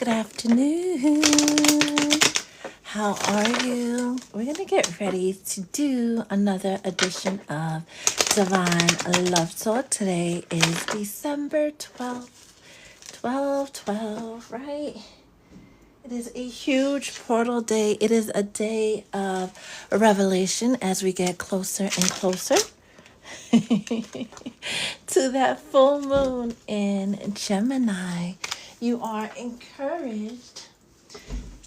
Good afternoon. How are you? We're going to get ready to do another edition of Divine Love Talk. Today is December 12th, 12/12, right? It is a huge portal day. It is a day of revelation as we get closer and closer to that full moon in Gemini. You are encouraged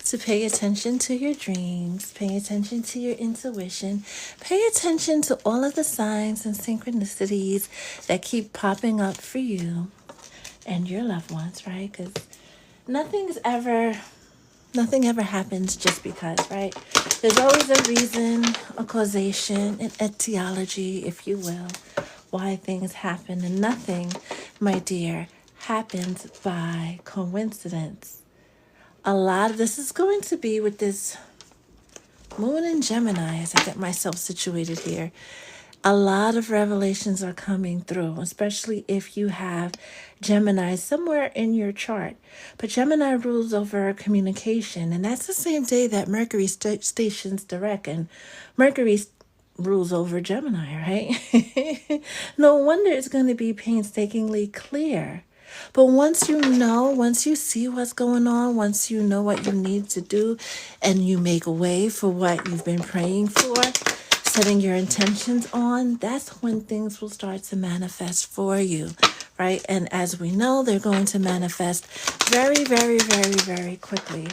to pay attention to your dreams, pay attention to your intuition, pay attention to all of the signs and synchronicities that keep popping up for you and your loved ones, right? Because nothing ever happens just because, right? There's always a reason, a causation, an etiology, if you will, why things happen. And nothing, my dear, happens by coincidence. A lot of this is going to be with this moon in Gemini as I get myself situated here. A lot of revelations are coming through, especially if you have Gemini somewhere in your chart. But Gemini rules over communication, and that's the same day that Mercury stations direct, and Mercury rules over Gemini, right? No wonder it's going to be painstakingly clear. But once you see what's going on, once you know what you need to do, and you make way for what you've been praying for, setting your intentions on, that's when things will start to manifest for you, right? And as we know, they're going to manifest very, very, very, very quickly.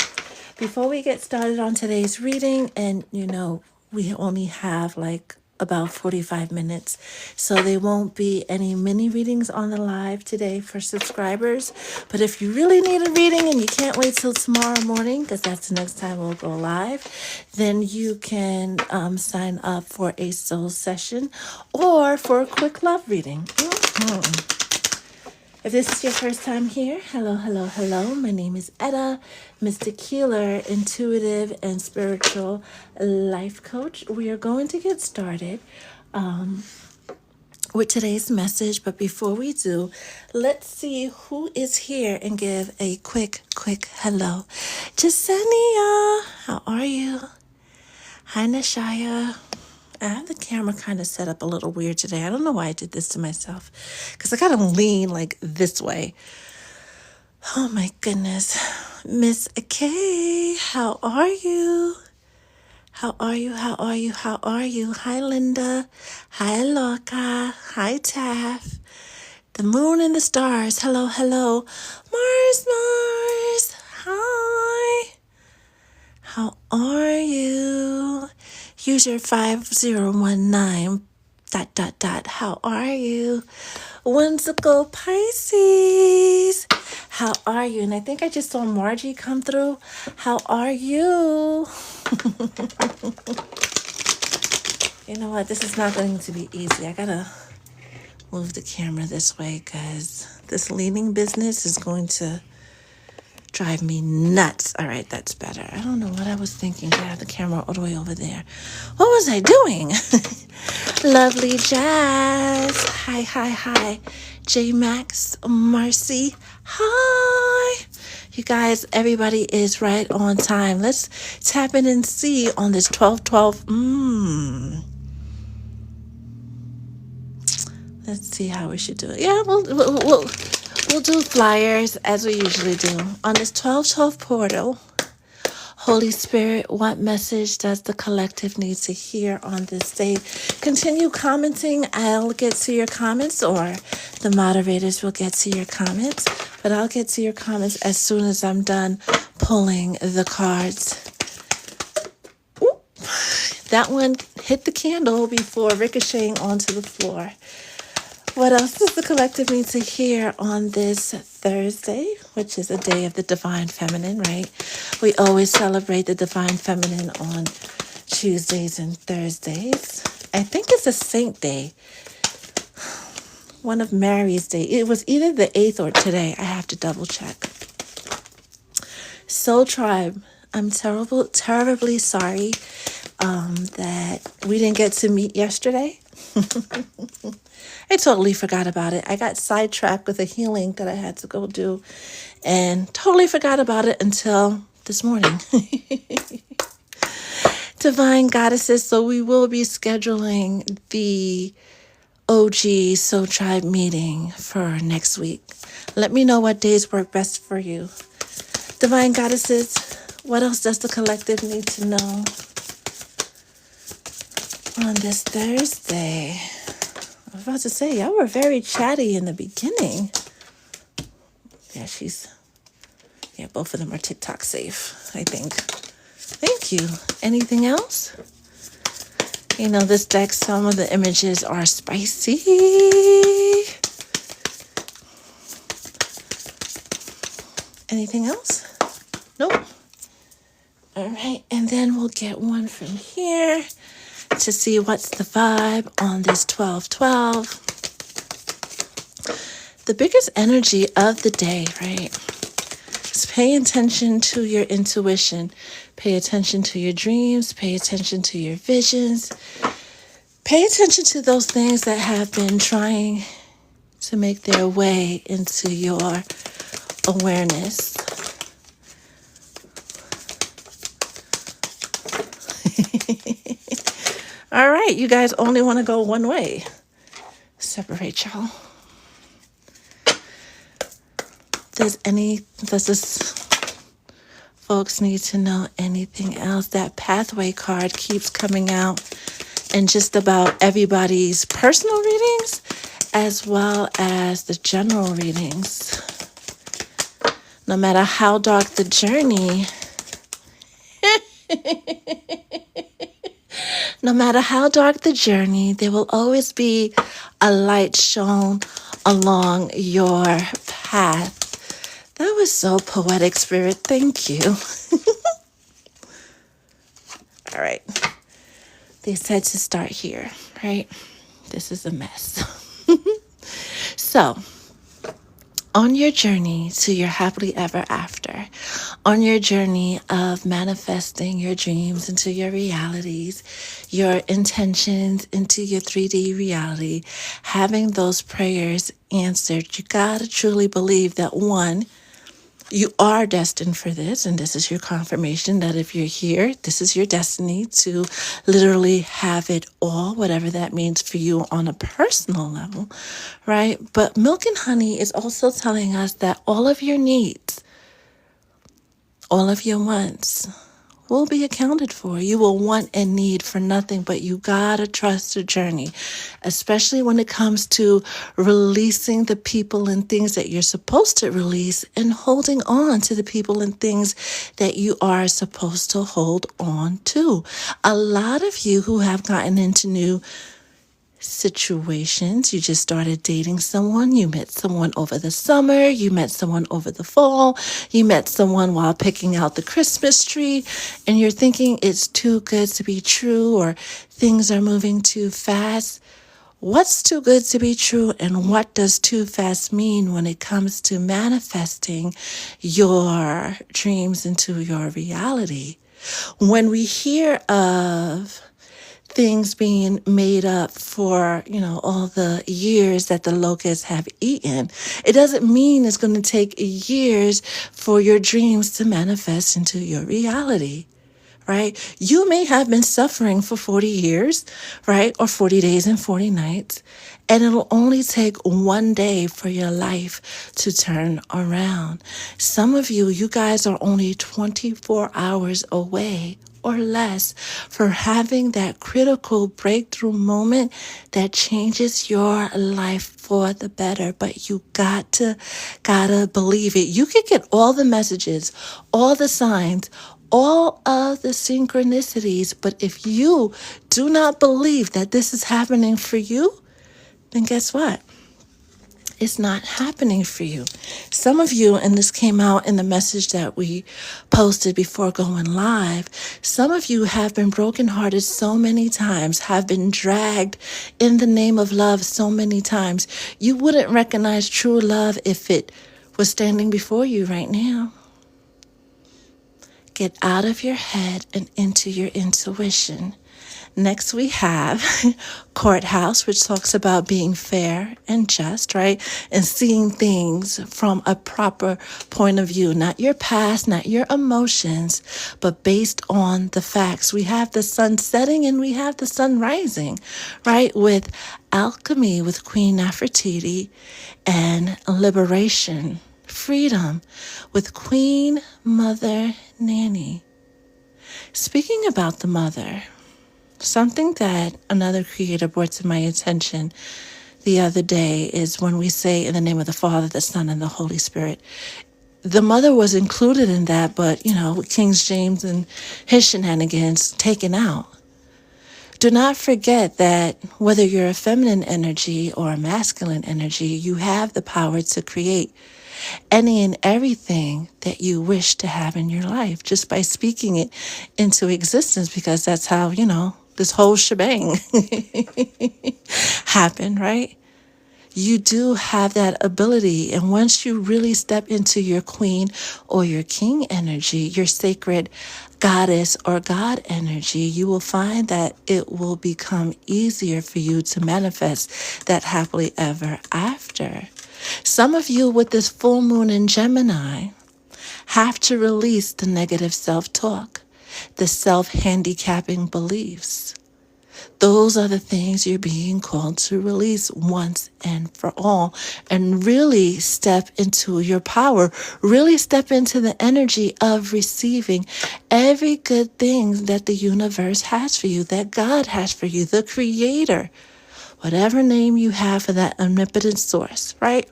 Before we get started on today's reading, and we only have like about 45 minutes, so there won't be any mini readings on the live today for subscribers. But if you really need a reading and you can't wait till tomorrow morning, because that's the next time we'll go live, then you can sign up for a soul session or for a quick love reading. If this is your first time here, hello, hello, hello. My name is Mystic Healer, intuitive and spiritual life coach. We are going to get started with today's message. But before we do, let's see who is here and give a quick hello. Jasenia, how are you? Hi, Nashaya. I have the camera kind of set up a little weird today. I don't know why I did this to myself, because I got to lean like this way. Oh my goodness. Miss Kay, how are you? How are you? How are you? How are you? Hi, Linda. Hi, Loka. Hi, Taff. The moon and the stars. Hello, hello. Mars. Hi. How are you? User 5019 ... How are you? Whimsical Pisces. How are you? And I think I just saw Margie come through. How are you? You know what? This is not going to be easy. I gotta move the camera this way because this leaning business is going to drive me nuts. All right, that's better. I don't know what I was thinking to have the camera all the way over there. What was I doing? Lovely Jazz. Hi. J Max, Marcy. Hi. You guys, everybody is right on time. Let's tap in and see on this 12/12. Let's see how we should do it. Yeah, we'll do flyers as we usually do. On this 12/12 portal, Holy Spirit, what message does the collective need to hear on this day? Continue commenting. I'll get to your comments, or the moderators will get to your comments. But I'll get to your comments as soon as I'm done pulling the cards. Ooh, that one hit the candle before ricocheting onto the floor. What else does the collective need to hear on this Thursday, which is a day of the Divine Feminine, right? We always celebrate the Divine Feminine on Tuesdays and Thursdays. I think it's a saint day, one of Mary's day. It was either the 8th or today. I have to double check. Soul Tribe, I'm terribly sorry that we didn't get to meet yesterday. I totally forgot about it. I got sidetracked with a healing that I had to go do and totally forgot about it until this morning. Divine Goddesses, so we will be scheduling the OG Soul Tribe meeting for next week. Let me know what days work best for you. Divine Goddesses, what else does the collective need to know on this Thursday? I was about to say, y'all were very chatty in the beginning. Yeah, both of them are TikTok safe, I think. Thank you. Anything else? You know, this deck, some of the images are spicy. Anything else? Nope. All right, and then we'll get one from here to see what's the vibe on this 12/12. The biggest energy of the day, right? Is pay attention to your intuition. Pay attention to your dreams. Pay attention to your visions. Pay attention to those things that have been trying to make their way into your awareness. All right, you guys only want to go one way. Separate y'all. Does this folks need to know anything else? That pathway card keeps coming out in just about everybody's personal readings as well as the general readings. No matter how dark the journey, no matter how dark the journey, there will always be a light shone along your path. That was so poetic, Spirit. Thank you. All right. They said to start here, right? This is a mess. So, on your journey to your happily ever after, on your journey of manifesting your dreams into your realities, your intentions into your 3D reality, having those prayers answered, you gotta truly believe that one, you are destined for this, and this is your confirmation that if you're here, this is your destiny to literally have it all, whatever that means for you on a personal level, right? But Milk and Honey is also telling us that all of your needs, all of your wants will be accounted for. You will want and need for nothing, but you gotta trust the journey, especially when it comes to releasing the people and things that you're supposed to release and holding on to the people and things that you are supposed to hold on to. A lot of you who have gotten into new situations, you just started dating someone, you met someone over the summer, you met someone over the fall, you met someone while picking out the Christmas tree, and you're thinking it's too good to be true or things are moving too fast. What's too good to be true, and what does too fast mean when it comes to manifesting your dreams into your reality? When we hear of things being made up for, all the years that the locusts have eaten, it doesn't mean it's going to take years for your dreams to manifest into your reality, right? You may have been suffering for 40 years, right? Or 40 days and 40 nights. And it'll only take one day for your life to turn around. Some of you guys are only 24 hours away or less for having that critical breakthrough moment that changes your life for the better. But you gotta believe it. You can get all the messages, all the signs, all of the synchronicities, but if you do not believe that this is happening for you, then guess what? It's not happening for you. Some of you, and this came out in the message that we posted before going live, some of you have been brokenhearted so many times, have been dragged in the name of love so many times. You wouldn't recognize true love if it was standing before you right now. Get out of your head and into your intuition. Next, we have courthouse, which talks about being fair and just, right? And seeing things from a proper point of view, not your past, not your emotions, but based on the facts. We have the sun setting and we have the sun rising, right? With alchemy, with Queen Nefertiti, and liberation, freedom, with Queen Mother Nanny. Speaking about the mother, something that another creator brought to my attention the other day is when we say in the name of the Father, the Son, and the Holy Spirit. The mother was included in that, but, with King James and his shenanigans taken out. Do not forget that whether you're a feminine energy or a masculine energy, you have the power to create any and everything that you wish to have in your life just by speaking it into existence, because that's how, this whole shebang happened, right? You do have that ability. And once you really step into your queen or your king energy, your sacred goddess or God energy, you will find that it will become easier for you to manifest that happily ever after. Some of you with this full moon in Gemini have to release the negative self-talk, the self-handicapping beliefs. Those are the things you're being called to release once and for all, and really step into your power, really step into the energy of receiving every good thing that the universe has for you, that God has for you, the creator, whatever name you have for that omnipotent source, right?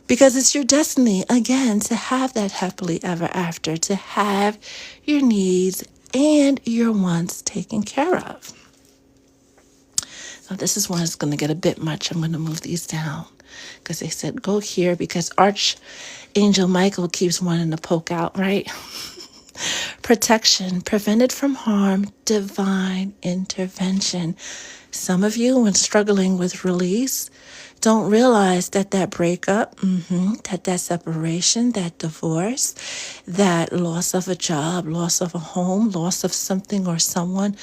Because it's your destiny, again, to have that happily ever after, to have your needs and your wants taken care of. Now, this is one that's going to get a bit much. I'm going to move these down because they said go here because Archangel Michael keeps wanting to poke out, right? Protection, prevented from harm, divine intervention. Some of you, when struggling with release, don't realize that breakup, that separation, that divorce, that loss of a job, loss of a home, loss of something or someone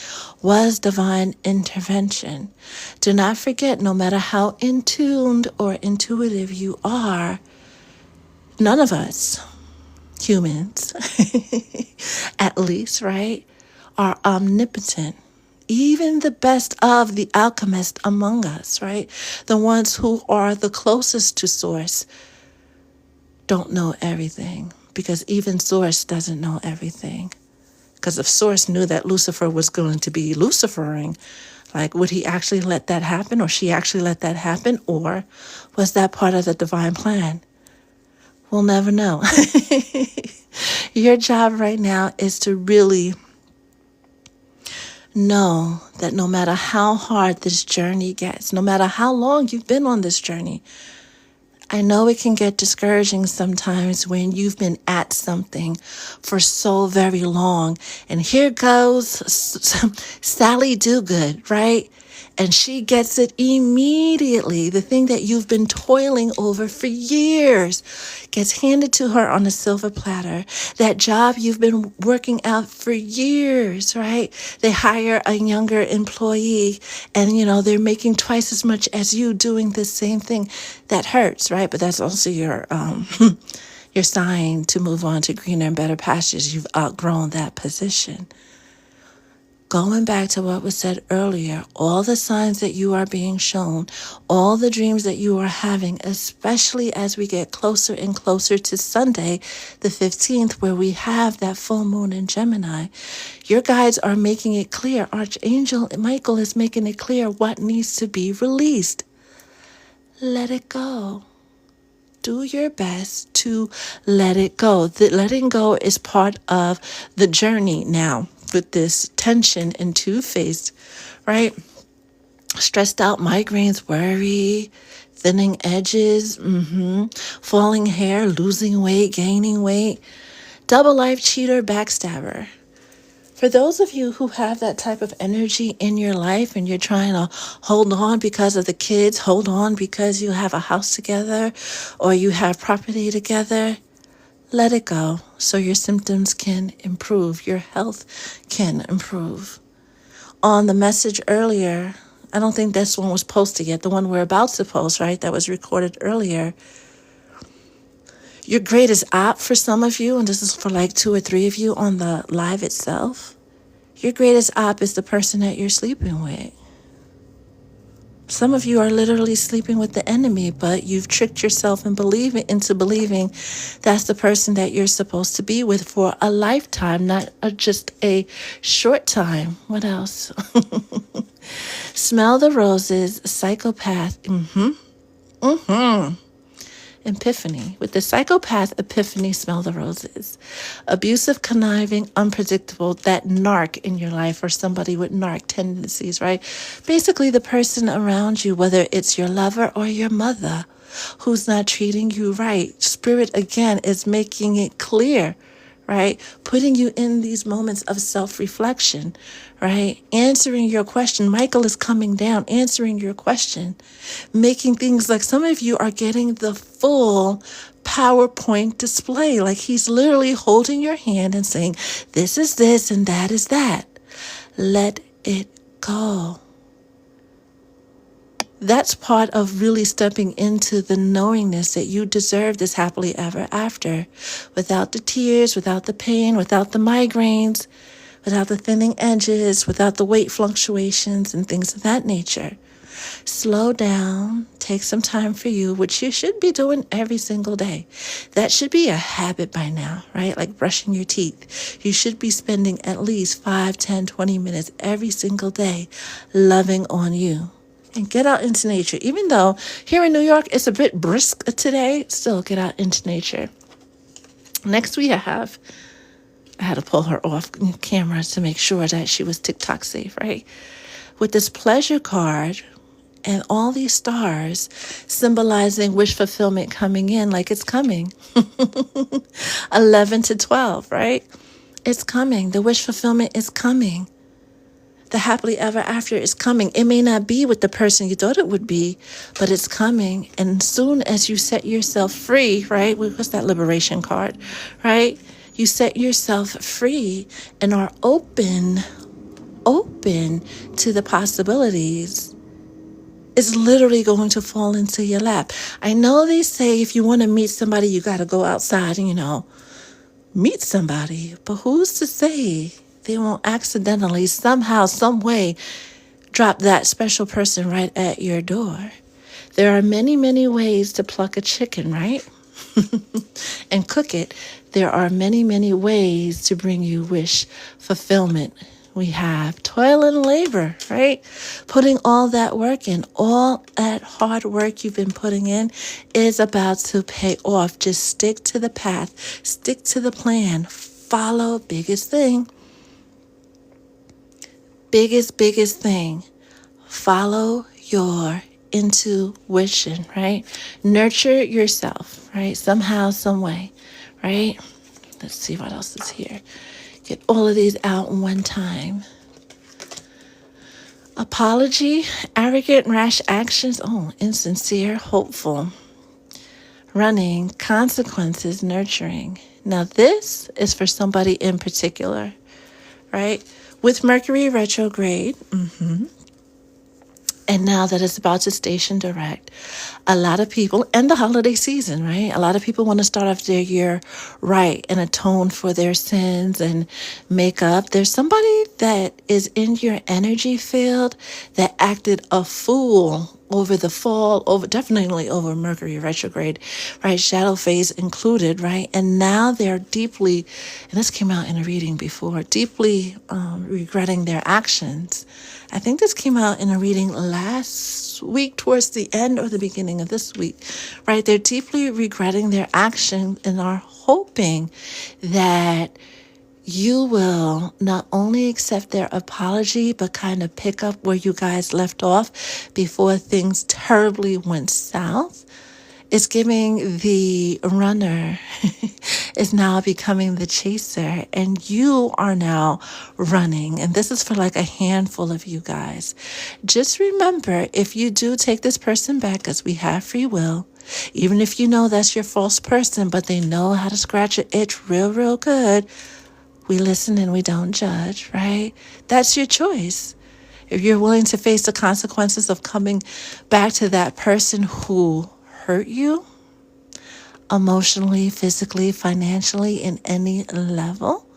was divine intervention. Do not forget, no matter how in tuned or intuitive you are, none of us, humans, at least, right, are omnipotent. Even the best of the alchemists among us, right? The ones who are the closest to Source don't know everything, because even Source doesn't know everything. Because if Source knew that Lucifer was going to be Lucifering, like, would he actually let that happen, or she actually let that happen, or was that part of the divine plan? We'll never know. Your job right now is to really know that no matter how hard this journey gets, no matter how long you've been on this journey, I know it can get discouraging sometimes when you've been at something for so very long. And here goes Sally Dogood, right? And she gets it immediately. The thing that you've been toiling over for years gets handed to her on a silver platter. That job you've been working out for years, right? They hire a younger employee and, they're making twice as much as you doing the same thing. That hurts, right? But that's also your your sign to move on to greener and better pastures. You've outgrown that position. Going back to what was said earlier, all the signs that you are being shown, all the dreams that you are having, especially as we get closer and closer to Sunday, the 15th, where we have that full moon in Gemini, your guides are making it clear. Archangel Michael is making it clear what needs to be released. Let it go. Do your best to let it go. The letting go is part of the journey now with this tension and two-faced, right? Stressed out migraines, worry, thinning edges, falling hair, losing weight, gaining weight, double life cheater, backstabber. For those of you who have that type of energy in your life and you're trying to hold on because of the kids, hold on because you have a house together or you have property together, let it go so your symptoms can improve, your health can improve. on the message earlier, I don't think this one was posted yet, the one we're about to post, right? That was recorded earlier. Your greatest op for some of you, and this is for like 2 or 3 of you on the live itself, your greatest op is the person that you're sleeping with. Some of you are literally sleeping with the enemy, but you've tricked yourself into believing that's the person that you're supposed to be with for a lifetime, not just a short time. What else? Smell the roses, psychopath. Epiphany. With the psychopath epiphany, smell the roses. Abusive, conniving, unpredictable, that narc in your life or somebody with narc tendencies, right? Basically the person around you, whether it's your lover or your mother, who's not treating you right. Spirit, again, is making it clear, right? Putting you in these moments of self-reflection, right? Answering your question. Michael is coming down, answering your question, making things like some of you are getting the full PowerPoint display. Like he's literally holding your hand and saying, this is this and that is that. Let it go. That's part of really stepping into the knowingness that you deserve this happily ever after, without the tears, without the pain, without the migraines, without the thinning edges, without the weight fluctuations and things of that nature. Slow down, take some time for you, which you should be doing every single day. That should be a habit by now, right? Like brushing your teeth. You should be spending at least 5, 10, 20 minutes every single day loving on you. And get out into nature. Even though here in New York, it's a bit brisk today, still get out into nature. Next I had to pull her off camera to make sure that she was TikTok safe, right? With this pleasure card and all these stars symbolizing wish fulfillment coming in like it's coming. 11 to 12, right? It's coming. The wish fulfillment is coming. The happily ever after is coming. It may not be with the person you thought it would be, but it's coming. And soon as you set yourself free, right? What's that liberation card, right? You set yourself free and are open to the possibilities. It's literally going to fall into your lap. I know they say if you want to meet somebody, you got to go outside and, meet somebody. But who's to say they won't accidentally, somehow, some way, drop that special person right at your door? There are many, many ways to pluck a chicken, right? And cook it. There are many, many ways to bring you wish fulfillment. We have toil and labor, right? Putting all that work in, all that hard work you've been putting in is about to pay off. Just stick to the path, stick to the plan, follow biggest thing. Biggest thing. Follow your intuition, right? Nurture yourself, right? Somehow, some way, right? Let's see what else is here. Get all of these out in one time. Apology, arrogant, rash actions. Oh, insincere, hopeful. Running, consequences, nurturing. Now this is for somebody in particular, right? With Mercury retrograde, and now that it's about to station direct, a lot of people, and the holiday season, right? A lot of people want to start off their year right and atone for their sins and make up. There's somebody that is in your energy field that acted a fool over the fall, definitely over Mercury retrograde, right? Shadow phase included, right? And now they're deeply, and this came out in a reading before, deeply regretting their actions. I think this came out in a reading last week towards the end or the beginning of this week, right? They're deeply regretting their action and are hoping that you will not only accept their apology, but kind of pick up where you guys left off before things terribly went south. It's giving the runner is now becoming the chaser, and you are now running. And this is for like a handful of you guys. Just remember, if you do take this person back, because we have free will, even if you know that's your false person, but they know how to scratch an itch real good, we listen and we don't judge, right? That's your choice. If you're willing to face the consequences of coming back to that person who hurt you, emotionally, physically, financially, in any level,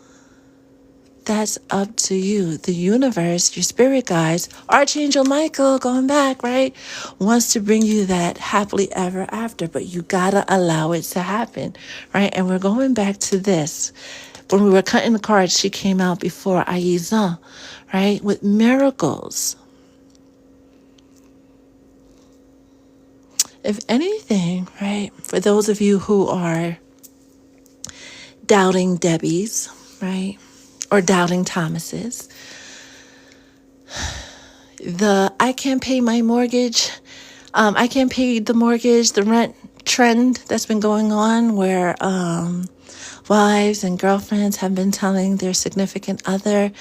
that's up to you. The universe, your spirit guides, Archangel Michael, going back, right, wants to bring you that happily ever after, but you gotta allow it to happen, right? And we're going back to this. When we were cutting the cards, she came out before Aiza, right, with miracles. If anything, right, for those of you who are doubting Debbies, right, or doubting Thomases, I can't pay my mortgage, I can't pay the mortgage, the rent trend that's been going on where wives and girlfriends have been telling their significant other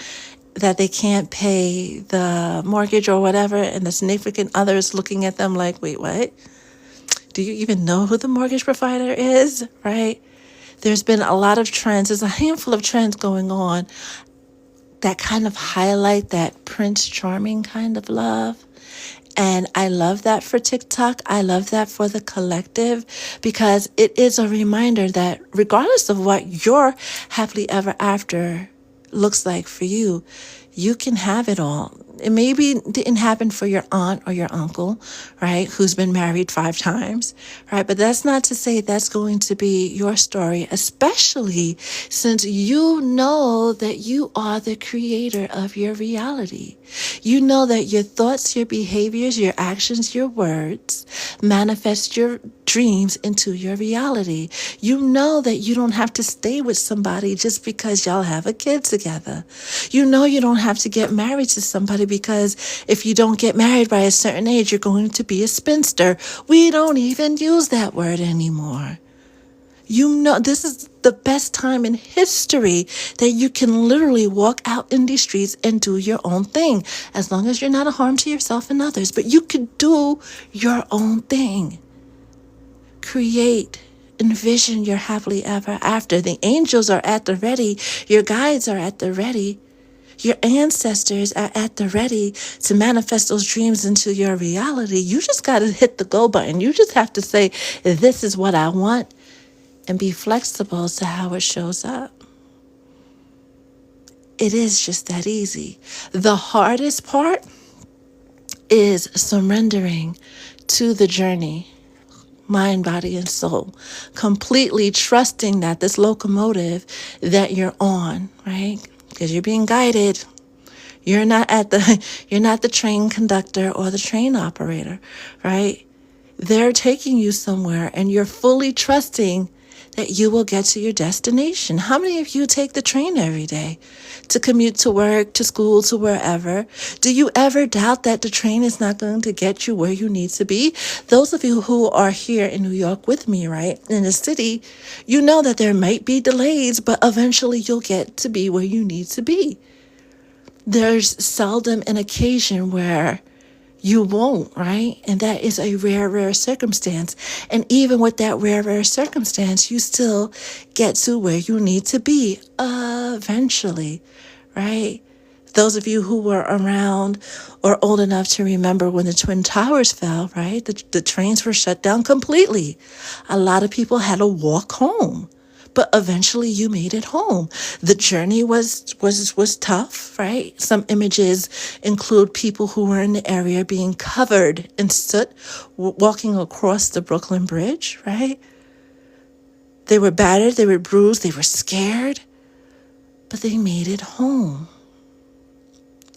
that they can't pay the mortgage or whatever, and the significant other is looking at them like, wait, what? Do you even know who the mortgage provider is, right? There's been a lot of trends. There's a handful of trends going on that kind of highlight that Prince Charming kind of love. And I love that for TikTok. I love that for the collective, because it is a reminder that regardless of what your happily ever after looks like for you, you can have it all. It maybe didn't happen for your aunt or your uncle, right, who's been married 5 times, right? But that's not to say that's going to be your story, especially since you know that you are the creator of your reality. You know that your thoughts, your behaviors, your actions, your words manifest your dreams into your reality. You know that you don't have to stay with somebody just because y'all have a kid together. You know you don't have to get married to somebody because if you don't get married by a certain age, you're going to be a spinster. We don't even use that word anymore. You know, this is the best time in history that you can literally walk out in these streets and do your own thing, as long as you're not a harm to yourself and others. But you could do your own thing. Create, envision your happily ever after. The angels are at the ready. Your guides are at the ready. Your ancestors are at the ready to manifest those dreams into your reality. You just got to hit the go button. You just have to say, this is what I want, and be flexible to how it shows up. It is just that easy. The hardest part is surrendering to the journey, mind, body, and soul, completely trusting that this locomotive that you're on, right? Because you're being guided. You're not the train conductor or the train operator, right? They're taking you somewhere, and you're fully trusting that you will get to your destination. How many of you take the train every day to commute to work, to school, to wherever? Do you ever doubt that the train is not going to get you where you need to be? Those of you who are here in New York with me, right, in the city, you know that there might be delays, but eventually you'll get to be where you need to be. There's seldom an occasion where you won't, right? And that is a rare circumstance. And even with that rare circumstance, you still get to where you need to be eventually, right? Those of you who were around or old enough to remember when the Twin Towers fell, right? The trains were shut down completely. A lot of people had to walk home. But eventually you made it home. The journey was tough, right? Some images include people who were in the area being covered in soot, walking across the Brooklyn Bridge, right? They were battered, they were bruised, they were scared, but they made it home.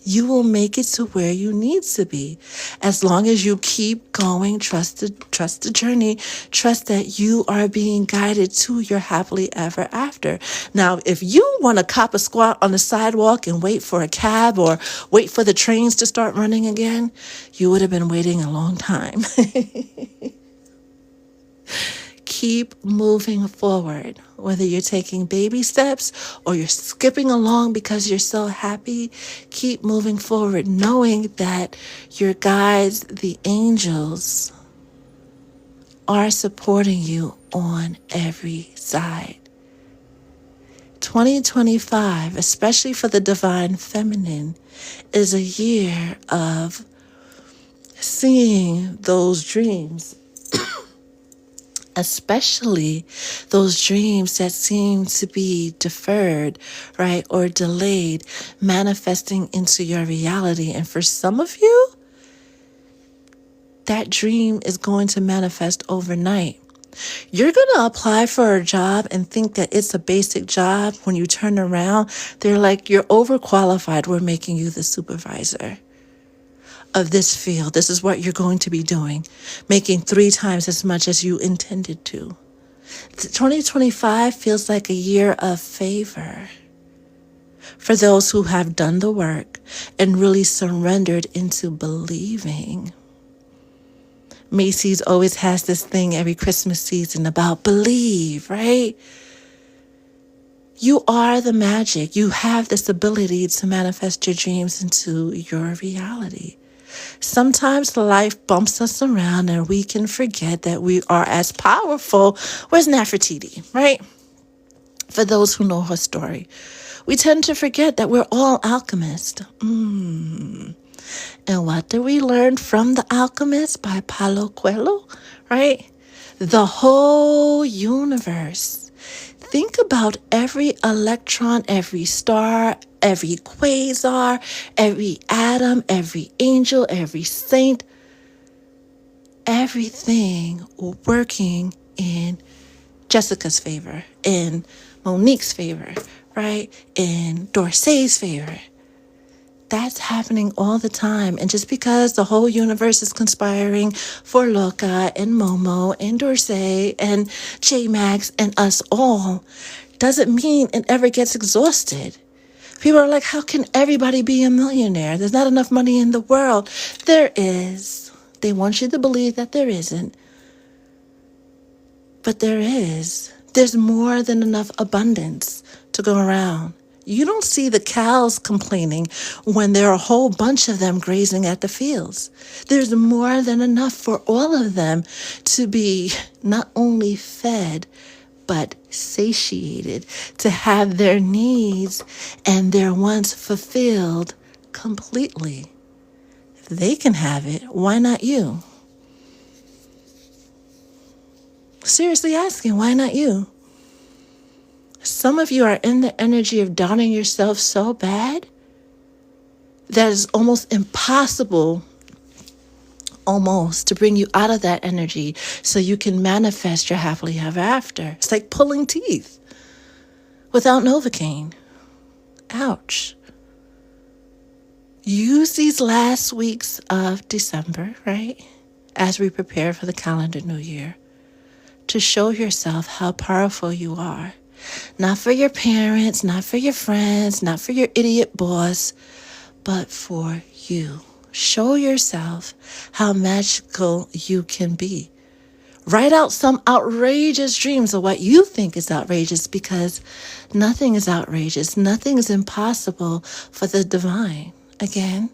You will make it to where you need to be. As long as you keep going, trust the journey, trust that you are being guided to your happily ever after. Now, if you want to cop a squat on the sidewalk and wait for a cab or wait for the trains to start running again, you would have been waiting a long time. Keep moving forward, whether you're taking baby steps or you're skipping along because you're so happy. Keep moving forward, knowing that your guides, the angels, are supporting you on every side. 2025, especially for the divine feminine, is a year of seeing those dreams, especially those dreams that seem to be deferred, right, or delayed, manifesting into your reality. And for some of you, that dream is going to manifest overnight. You're going to apply for a job and think that it's a basic job. When you turn around, they're like, you're overqualified. We're making you the supervisor of this field. This is what you're going to be doing, making 3 times as much as you intended to. 2025 feels like a year of favor for those who have done the work and really surrendered into believing. Macy's always has this thing every Christmas season about believe, right? You are the magic. You have this ability to manifest your dreams into your reality. Sometimes life bumps us around and we can forget that we are as powerful. Where's Nefertiti, right? For those who know her story, we tend to forget that we're all alchemists. And what do we learn from The Alchemist by Paulo Coelho, right? The whole universe. Think about every electron, every star, every quasar, every atom, every angel, every saint, everything working in Jessica's favor, in Monique's favor, right? In Dorsey's favor. That's happening all the time. And just because the whole universe is conspiring for Loka and Momo and Dorsey and J-Max and us all doesn't mean it ever gets exhausted. People are like, how can everybody be a millionaire? There's not enough money in the world. There is. They want you to believe that there isn't. But there is. There's more than enough abundance to go around. You don't see the cows complaining when there are a whole bunch of them grazing at the fields. There's more than enough for all of them to be not only fed, but satiated, to have their needs and their wants fulfilled completely. If they can have it, why not you? Seriously asking, why not you? Some of you are in the energy of doubting yourself so bad that it's almost impossible to bring you out of that energy so you can manifest your happily ever after. It's like pulling teeth without Novocaine. Ouch. Use these last weeks of December, right, as we prepare for the calendar new year, to show yourself how powerful you are. Not for your parents, not for your friends, not for your idiot boss, but for you. Show yourself how magical you can be. Write out some outrageous dreams of what you think is outrageous, because nothing is outrageous. Nothing is impossible for the divine. Again,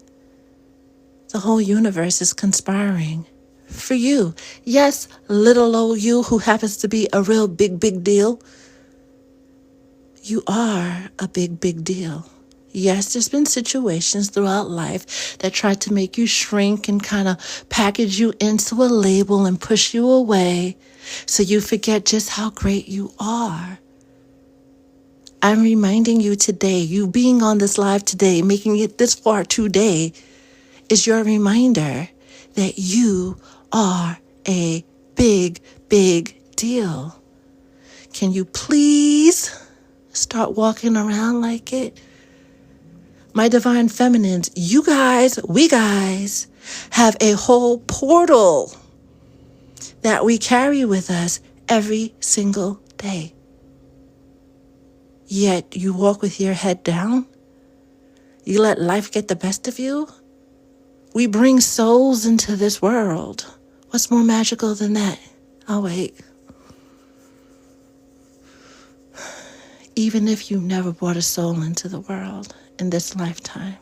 the whole universe is conspiring for you. Yes, little old you who happens to be a real big deal. You are a big deal. Yes, there's been situations throughout life that tried to make you shrink and kind of package you into a label and push you away so you forget just how great you are. I'm reminding you today, you being on this live today, making it this far today, is your reminder that you are a big deal. Can you please start walking around like it? My divine feminines, you guys, we guys have a whole portal that we carry with us every single day. Yet you walk with your head down. You let life get the best of you. We bring souls into this world. What's more magical than that? Oh, wait. Even if you never brought a soul into the world in this lifetime,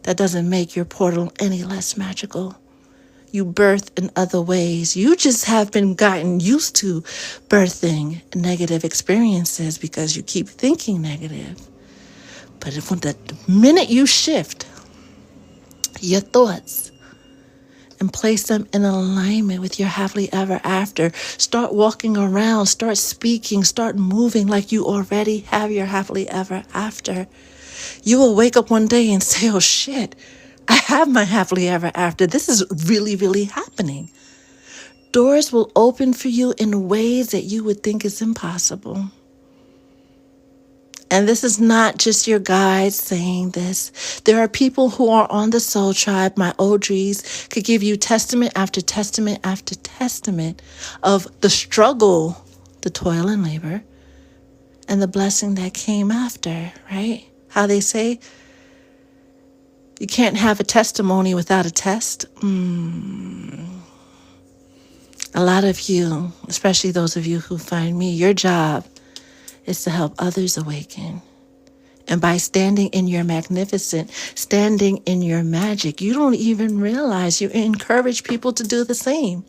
that doesn't make your portal any less magical. you birth in other ways. You just have been gotten used to birthing negative experiences because you keep thinking negative. But if the minute you shift your thoughts and place them in alignment with your happily ever after, start walking around, start speaking, start moving like you already have your happily ever after, you will wake up one day and say, oh shit, I have my happily ever after. This is really, really happening. Doors will open for you in ways that you would think is impossible. And this is not just your guides saying this. There are people who are on the Soul Tribe, my OGs, could give you testament after testament after testament of the struggle, the toil and labor, and the blessing that came after, right? How they say, you can't have a testimony without a test. A lot of you, especially those of you who find me, your job is to help others awaken. And by standing in your magnificent, standing in your magic, you don't even realize you encourage people to do the same.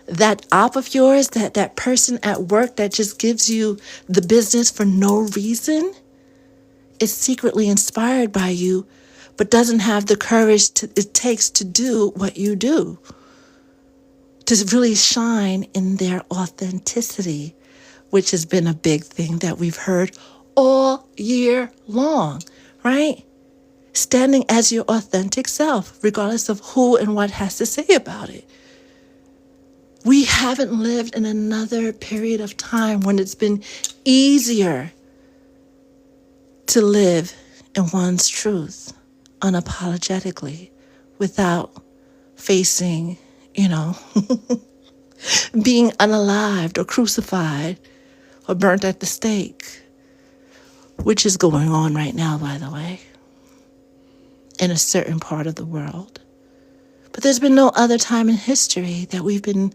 That op of yours, that person at work that just gives you the business for no reason, is secretly inspired by you, but doesn't have the courage it takes to do what you do, to really shine in their authenticity, which has been a big thing that we've heard all year long, right? Standing as your authentic self, regardless of who and what has to say about it. We haven't lived in another period of time when it's been easier to live in one's truth unapologetically without facing, being unalived or crucified or burnt at the stake, which is going on right now, by the way, in a certain part of the world. But there's been no other time in history that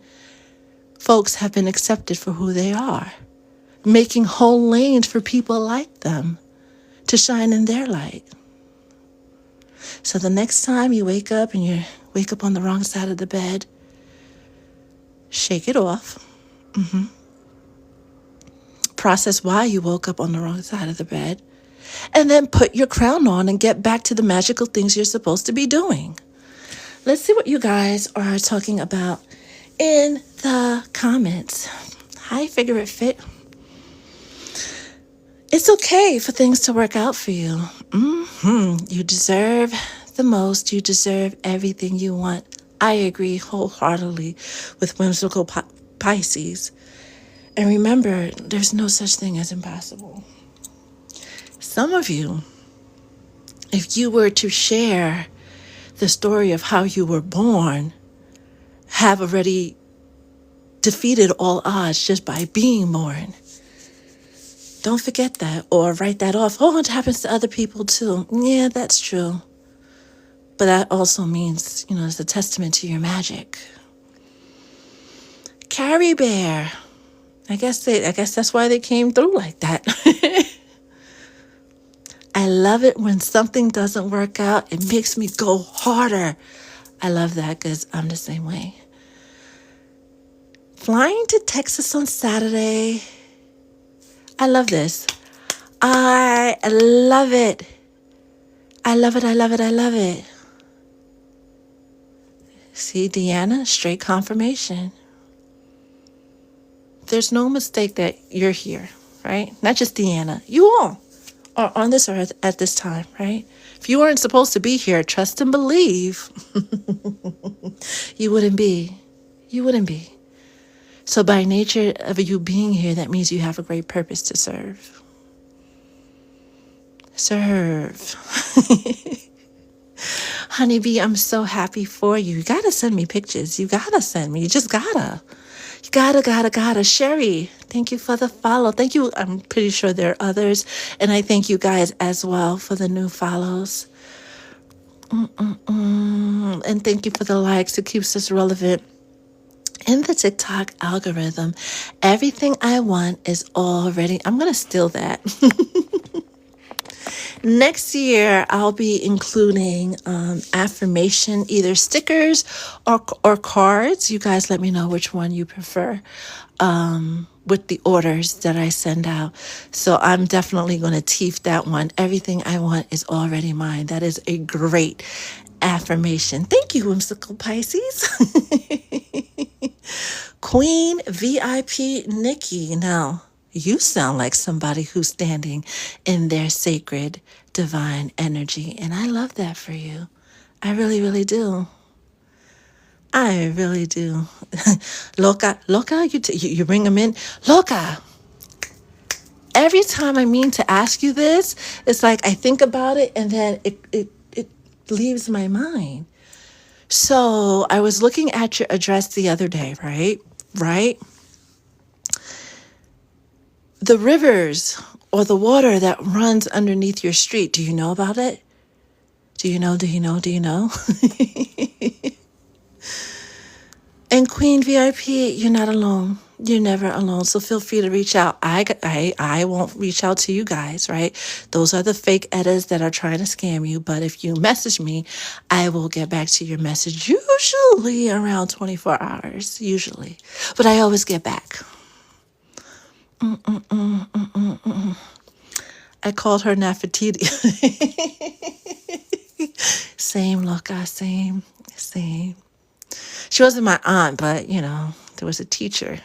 folks have been accepted for who they are, making whole lanes for people like them to shine in their light. So the next time you wake up and you wake up on the wrong side of the bed, shake it off. Process why you woke up on the wrong side of the bed, and then put your crown on and get back to the magical things you're supposed to be doing. Let's see what you guys are talking about in the comments. Hi, Figure It Fit. It's okay for things to work out for you. You deserve the most. You deserve everything you want. I agree wholeheartedly with whimsical Pisces. And remember, there's no such thing as impossible. Some of you, if you were to share the story of how you were born, have already defeated all odds just by being born. Don't forget that or write that off. Oh, it happens to other people too. Yeah, that's true. But that also means, it's a testament to your magic. Carrie Bear. I guess that's why they came through like that. I love it when something doesn't work out. It makes me go harder. I love that because I'm the same way. Flying to Texas on Saturday. I love this. I love it. I love it. I love it. I love it. See, Deanna, straight confirmation. There's no mistake that you're here, right? Not just Deanna. You all are on this earth at this time, right? If you weren't supposed to be here, trust and believe, you wouldn't be. You wouldn't be. So by nature of you being here, that means you have a great purpose to serve. Serve. Honeybee, I'm so happy for you. You gotta send me pictures. You gotta send me. You just gotta. You gotta. Sherry, thank you for the follow. Thank you. I'm pretty sure there are others. And I thank you guys as well for the new follows. And thank you for the likes. It keeps us relevant in the TikTok algorithm. Everything I want is already, I'm going to steal that. Next year, I'll be including affirmation, either stickers or cards. You guys let me know which one you prefer with the orders that I send out. So I'm definitely going to teeth that one. Everything I want is already mine. That is a great affirmation. Thank you, Whimsical Pisces. Queen VIP Nikki. Now, you sound like somebody who's standing in their sacred divine energy. And I love that for you. I really, really do. I really do. Loca, you bring them in. Loca, every time I mean to ask you this, it's like I think about it and then it leaves my mind. So I was looking at your address the other day, right? Right? The rivers or the water that runs underneath your street, do you know about it? Do you know? And Queen VIP, you're not alone. You're never alone. So feel free to reach out. I won't reach out to you guys, right? Those are the fake editors that are trying to scam you. But if you message me, I will get back to your message usually around 24 hours, usually. But I always get back. I called her Nefertiti. Same, Loca, same. She wasn't my aunt, but, there was a teacher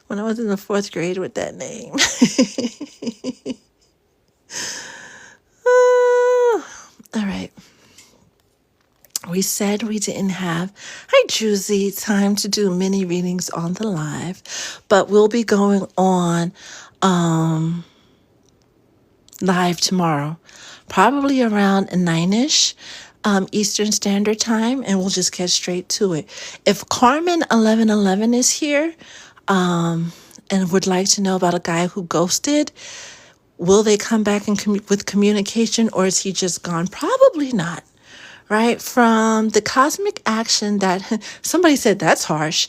when I was in the 4th grade with that name. All right. We said we didn't have, hi, Juicy, time to do mini readings on the live, but we'll be going on live tomorrow, probably around 9-ish. Eastern Standard Time, and we'll just get straight to it. If Carmen 1111 is here and would like to know about a guy who ghosted, will they come back with communication, or is he just gone? Probably not, right? From the cosmic action that somebody said that's harsh.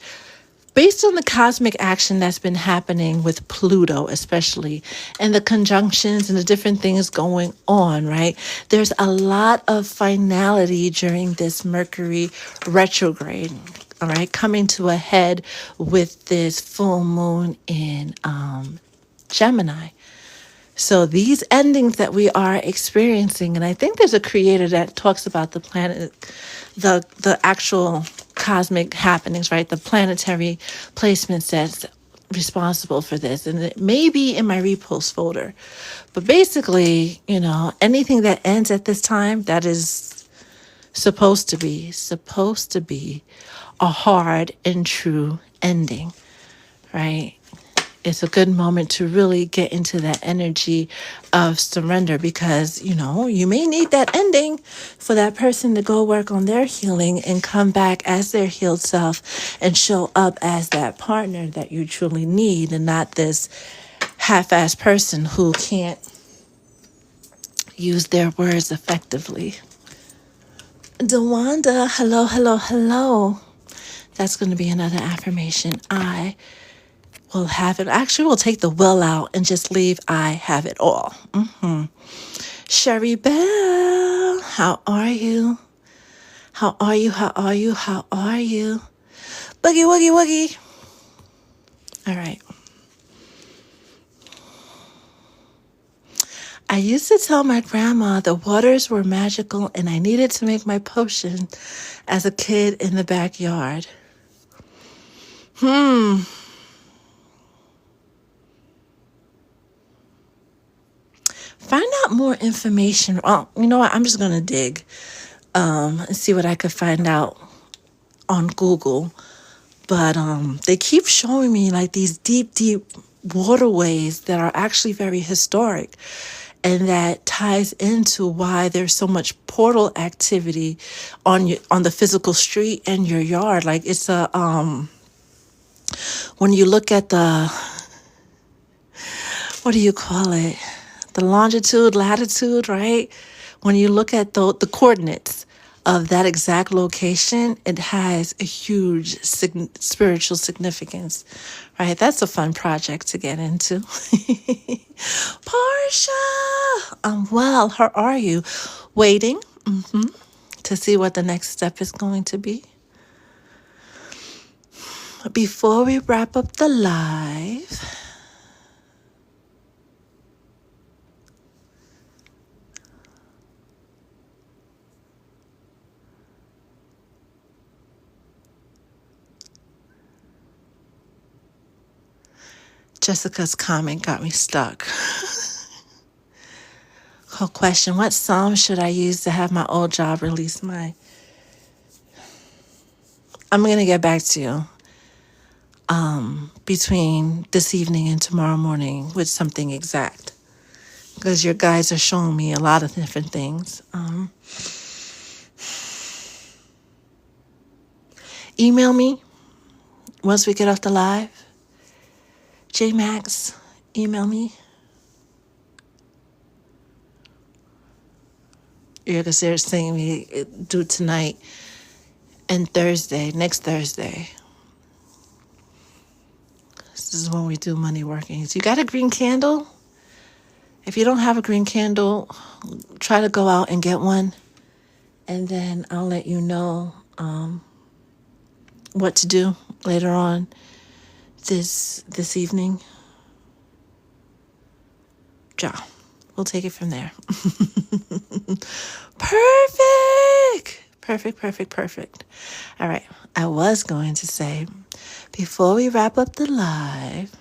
Based on the cosmic action that's been happening with Pluto, especially, and the conjunctions and the different things going on, right? There's a lot of finality during this Mercury retrograde, all right, coming to a head with this full moon in Gemini. So these endings that we are experiencing, and I think there's a creator that talks about the planet, the actual cosmic happenings, right? The planetary placements that's responsible for this. And it may be in my repost folder. But basically, anything that ends at this time, that is supposed to be a hard and true ending, right? It's a good moment to really get into that energy of surrender because, you may need that ending for that person to go work on their healing and come back as their healed self and show up as that partner that you truly need and not this half-assed person who can't use their words effectively. Dewanda, hello. That's going to be another affirmation. I will have it. Actually, we'll take the will out and just leave I have it all. Sherry Bell, how are you? Boogie, woogie. All right. I used to tell my grandma the waters were magical and I needed to make my potion as a kid in the backyard. Find out more information. Oh, you know what? I'm just going to dig and see what I could find out on Google. But they keep showing me like these deep waterways that are actually very historic. And that ties into why there's so much portal activity on the physical street and your yard. Like it's when you look at what do you call it? The longitude, latitude, right? When you look at the coordinates of that exact location, it has a huge spiritual significance, right? That's a fun project to get into. Portia, well, how are you? Waiting to see what the next step is going to be. Before we wrap up the live, Jessica's comment got me stuck. Her question, what psalm should I use to have my old job release my... I'm going to get back to you between this evening and tomorrow morning with something exact, because your guys are showing me a lot of different things. Email me once we get off the live. JMax, email me. Yeah, because they're saying we do tonight and Thursday, next Thursday. This is when we do money workings. You got a green candle? If you don't have a green candle, try to go out and get one. And then I'll let you know what to do later on this evening. Ja, we'll take it from there. Perfect. All right. I was going to say, before we wrap up the live,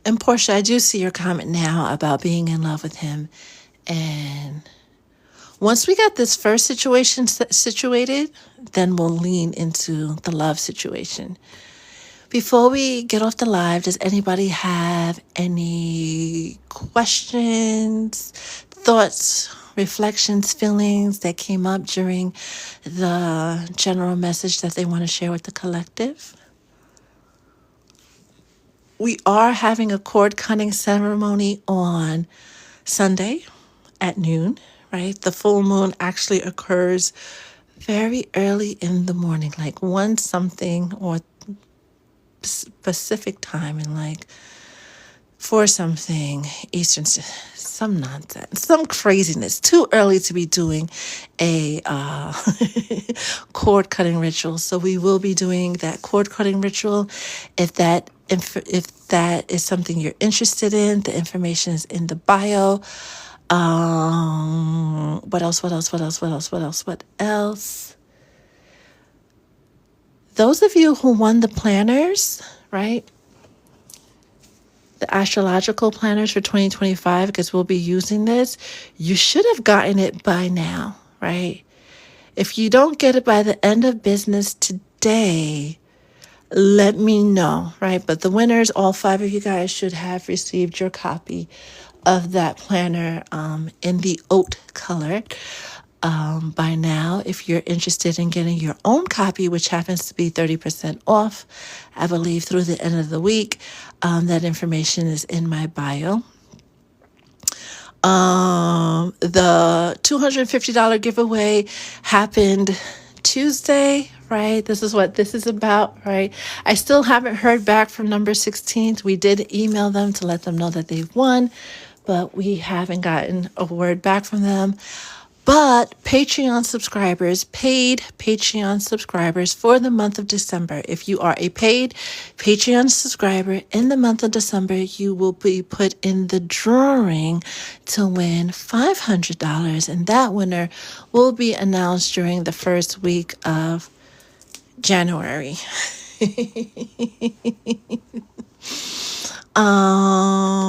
and Portia, I do see your comment now about being in love with him. And once we got this first situation situated, then we'll lean into the love situation. Before we get off the live, does anybody have any questions, thoughts, reflections, feelings that came up during the general message that they want to share with the collective? We are having a cord cutting ceremony on Sunday at noon, right? The full moon actually occurs very early in the morning, like 1 something or Pacific time, and like 4 something Eastern, some nonsense, some craziness. Too early to be doing a cord cutting ritual. So we will be doing that cord cutting ritual. If that is something you're interested in, the information is in the bio. What else? Those of you who won the planners, right? The astrological planners for 2025, because we'll be using this, you should have gotten it by now, right? If you don't get it by the end of business today, let me know, right? But the winners, all 5 of you guys, should have received your copy of that planner in the oat color by now. If you're interested in getting your own copy, which happens to be 30% off, I believe through the end of the week, that information is in my bio. The $250 giveaway happened Tuesday, right? This is what this is about, right? I still haven't heard back from number 16. We did email them to let them know that they've won, but we haven't gotten a word back from them. But Patreon subscribers, paid Patreon subscribers for the month of December, if you are a paid Patreon subscriber in the month of December, you will be put in the drawing to win $500. And that winner will be announced during the first week of January.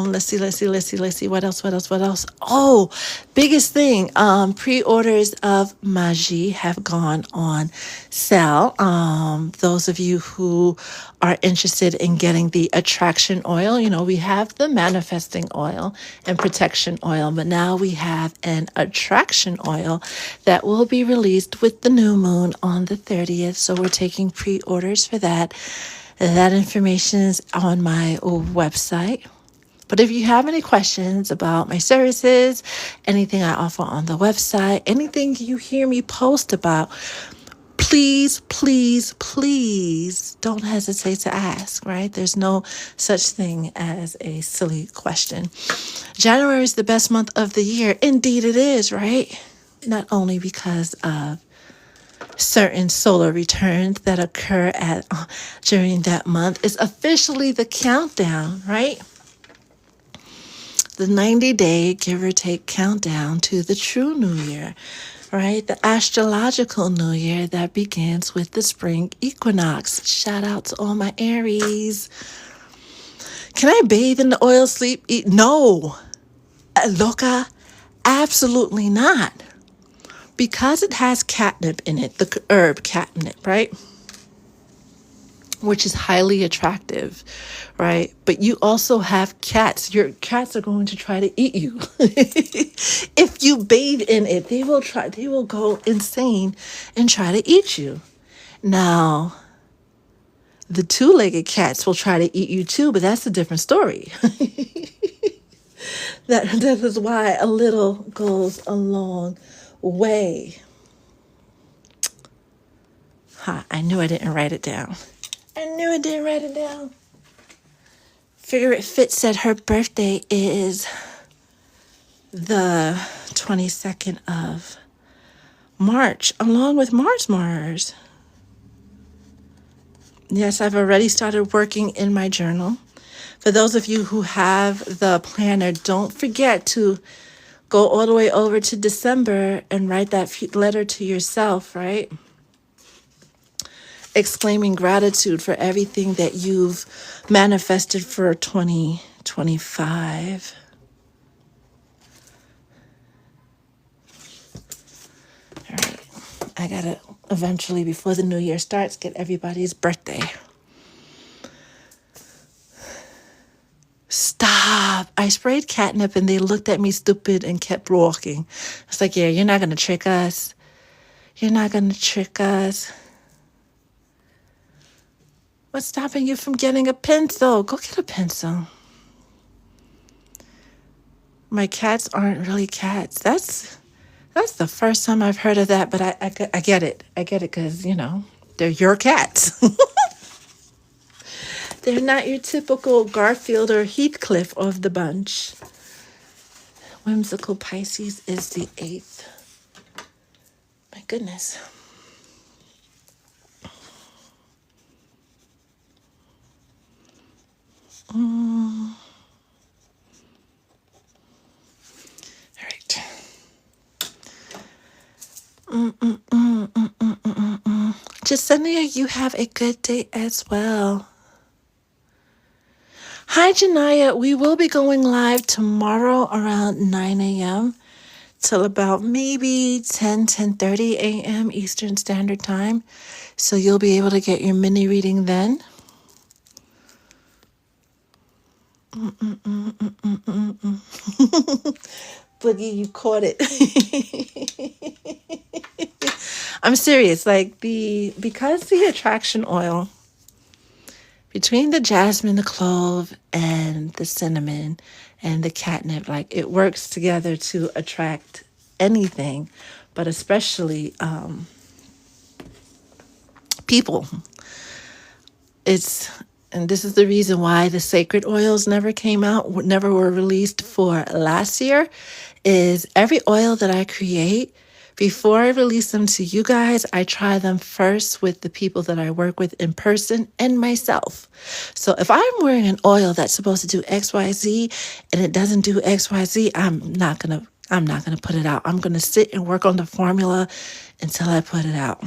Let's see. What else? Oh, biggest thing. Pre-orders of Magie have gone on sale. Those of you who are interested in getting the attraction oil, we have the manifesting oil and protection oil, but now we have an attraction oil that will be released with the new moon on the 30th. So we're taking pre-orders for that. That information is on my website, But if you have any questions about my services, anything I offer on the website, anything you hear me post about, please, please, please don't hesitate to ask, right? There's no such thing as a silly question. January is the best month of the year. Indeed it is, right? Not only because of certain solar returns that occur during that month. It's officially the countdown, right? The 90-day, give or take, countdown to the true New Year, right? The astrological New Year that begins with the spring equinox. Shout out to all my Aries. Can I bathe in the oil, sleep, eat? No. Loca, absolutely not. Because it has catnip in it, the herb catnip, right? Which is highly attractive, right? But you also have cats. Your cats are going to try to eat you. If you bathe in it, they will go insane and try to eat you. Now, the two-legged cats will try to eat you too, but that's a different story. That is why a little goes a long way. I knew I didn't write it down. Figure it fits that her birthday is the 22nd of March, along with Mars. Yes, I've already started working in my journal. For those of you who have the planner, don't forget to go all the way over to December and write that letter to yourself, right? Exclaiming gratitude for everything that you've manifested for 2025. All right. I gotta eventually, before the new year starts, get everybody's birthday. Stop. I sprayed catnip and they looked at me stupid and kept walking. It's like, yeah, you're not going to trick us. What's stopping you from getting a pencil? Go get a pencil. My cats aren't really cats. That's the first time I've heard of that, but I get it. I get it because, they're your cats. They're not your typical Garfield or Heathcliff of the bunch. Whimsical Pisces is the 8th. My goodness. All right. Jasenia, you have a good day as well. Hi, Janaya. We will be going live tomorrow around 9 a.m. till about maybe 10:30 a.m. Eastern Standard Time. So you'll be able to get your mini reading then. Boogie, you caught it. I'm serious. Because the attraction oil, between the jasmine, the clove, and the cinnamon, and the catnip, it works together to attract anything, but especially people. And this is the reason why the sacred oils never were released for last year, is every oil that I create, before I release them to you guys, I try them first with the people that I work with in person and myself. So if I'm wearing an oil that's supposed to do XYZ and it doesn't do XYZ, I'm not gonna put it out. I'm gonna sit and work on the formula until I put it out.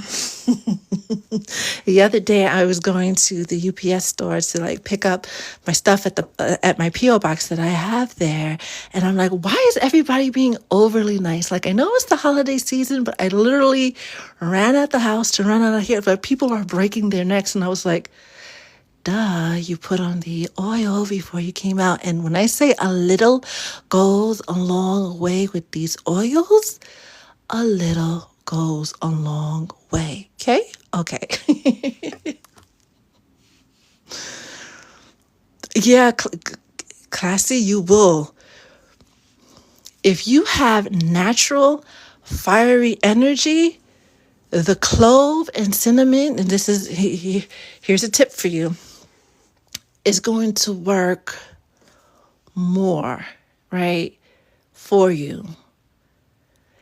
The other day I was going to the UPS store to pick up my stuff at my PO box that I have there, and I'm like, why is everybody being overly nice? I know it's the holiday season, but I literally ran out the house to run out of here, but people are breaking their necks, and I was like, duh, you put on the oil before you came out. And when I say a little goes a long way with these oils, a little goes a long way. Okay? Okay. Yeah, Classy, you will. If you have natural fiery energy, the clove and cinnamon, and this is, here's a tip for you, is going to work more, right, for you.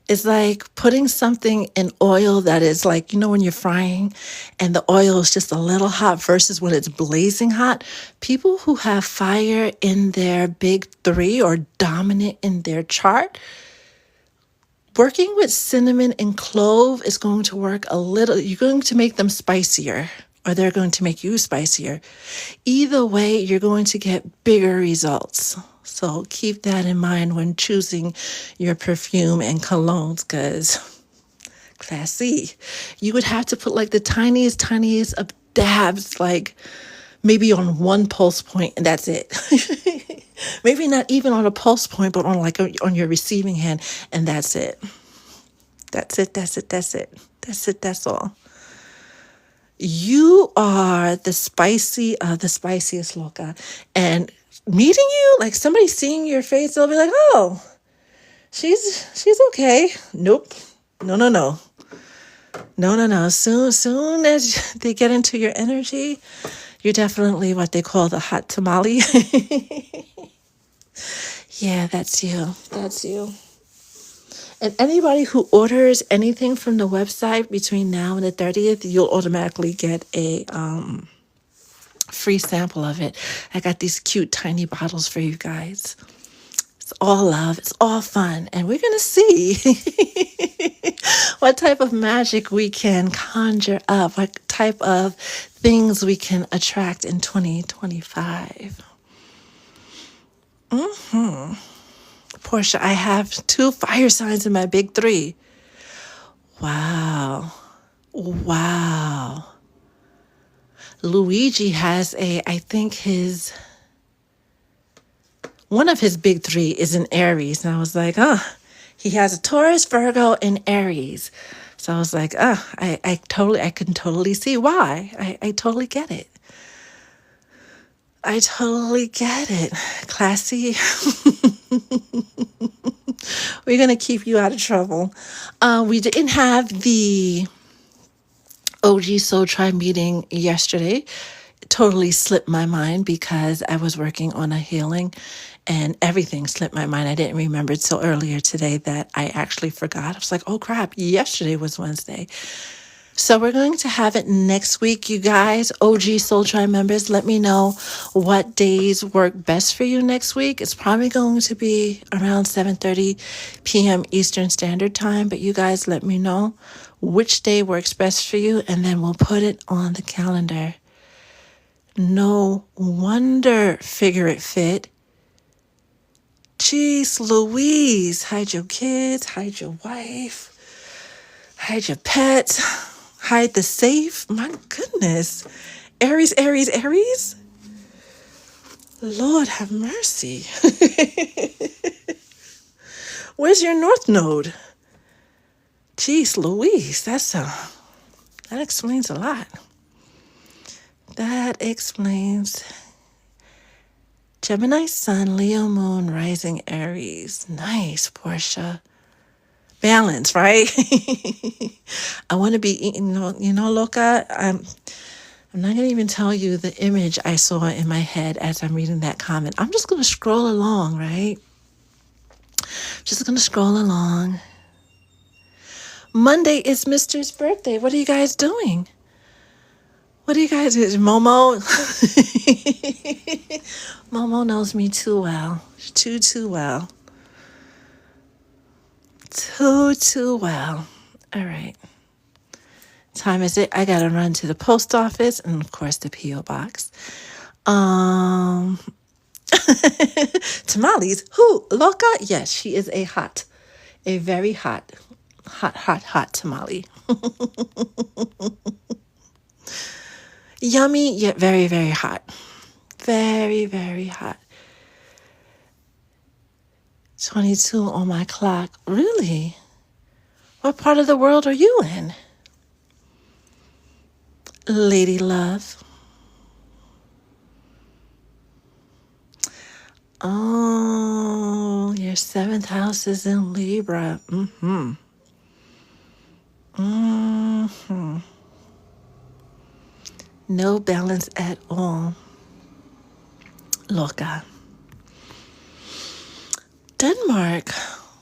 It's like putting something in oil that is like, when you're frying and the oil is just a little hot versus when it's blazing hot. People who have fire in their big three or dominant in their chart, working with cinnamon and clove is going to work a little. You're going to make them spicier, or they're going to make you spicier. Either way, you're going to get bigger results. So keep that in mind when choosing your perfume and colognes, because classy, you would have to put like the tiniest of dabs, like maybe on one pulse point, and that's it. Maybe not even on a pulse point, but on your receiving hand, and that's it. That's it. That's all. You are the spiciest loca. And meeting you, like somebody seeing your face, they'll be like, oh, she's okay. Nope. No. Soon as they get into your energy, you're definitely what they call the hot tamale. Yeah, that's you. And anybody who orders anything from the website between now and the 30th, you'll automatically get a free sample of it. I got these cute tiny bottles for you guys. It's all love. It's all fun. And we're going to see what type of magic we can conjure up, what type of things we can attract in 2025. Portia, I have 2 fire signs in my big 3. Wow. Luigi has one of his big 3 is in Aries. And I was like, he has a Taurus, Virgo, and Aries. So I was like, I can totally see why. I totally get it. Classy. We're going to keep you out of trouble. We didn't have the OG Soul Tribe meeting yesterday. It totally slipped my mind because I was working on a healing and everything slipped my mind. I didn't remember it till earlier today that I actually forgot. I was like, oh crap, yesterday was Wednesday. So we're going to have it next week, you guys. OG Soul Tribe members, let me know what days work best for you next week. It's probably going to be around 7:30 p.m. Eastern Standard Time, but you guys let me know which day works best for you, and then we'll put it on the calendar. No wonder Figure It Fit. Jeez Louise, hide your kids, hide your wife, hide your pets, hide the safe. My goodness. Aries. Lord have mercy. Where's your North Node? Jeez Louise, that explains a lot. That explains Gemini Sun, Leo Moon, Rising Aries. Nice, Portia. Balance, right? I want to be eating, loca. I'm not going to even tell you the image I saw in my head as I'm reading that comment. I'm just going to scroll along, right? Just going to scroll along. Monday is Mr.'s birthday. What are you guys doing? Momo? Momo knows me too well. Too well. Too well. All right. Time is it? I gotta run to the post office and of course the P.O. box. Tamales. Who? Loca? Yes, she is a very hot tamale. Yummy, yet very, very hot. Very, very hot. 22 on my clock. Really? What part of the world are you in? Lady Love. Oh, your seventh house is in Libra. Mm-hmm. Mm-hmm. No balance at all. Loca. Denmark.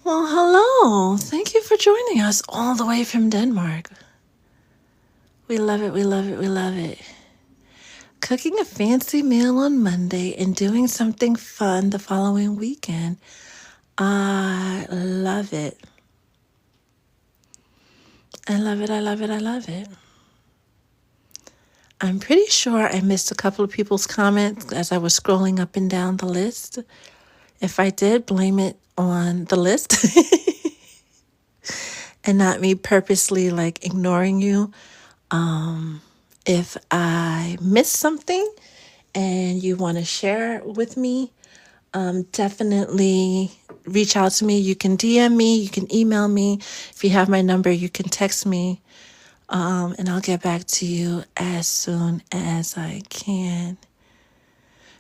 Well, hello. Thank you for joining us all the way from Denmark. We love it, we love it, we love it. Cooking a fancy meal on Monday and doing something fun the following weekend. I love it. I love it, I love it, I love it. I'm pretty sure I missed a couple of people's comments as I was scrolling up and down the list. If I did, blame it on the list and not me purposely like ignoring you. If I missed something and you want to share with me, definitely reach out to me. You can DM me, you can email me. If you have my number, you can text me, and I'll get back to you as soon as I can.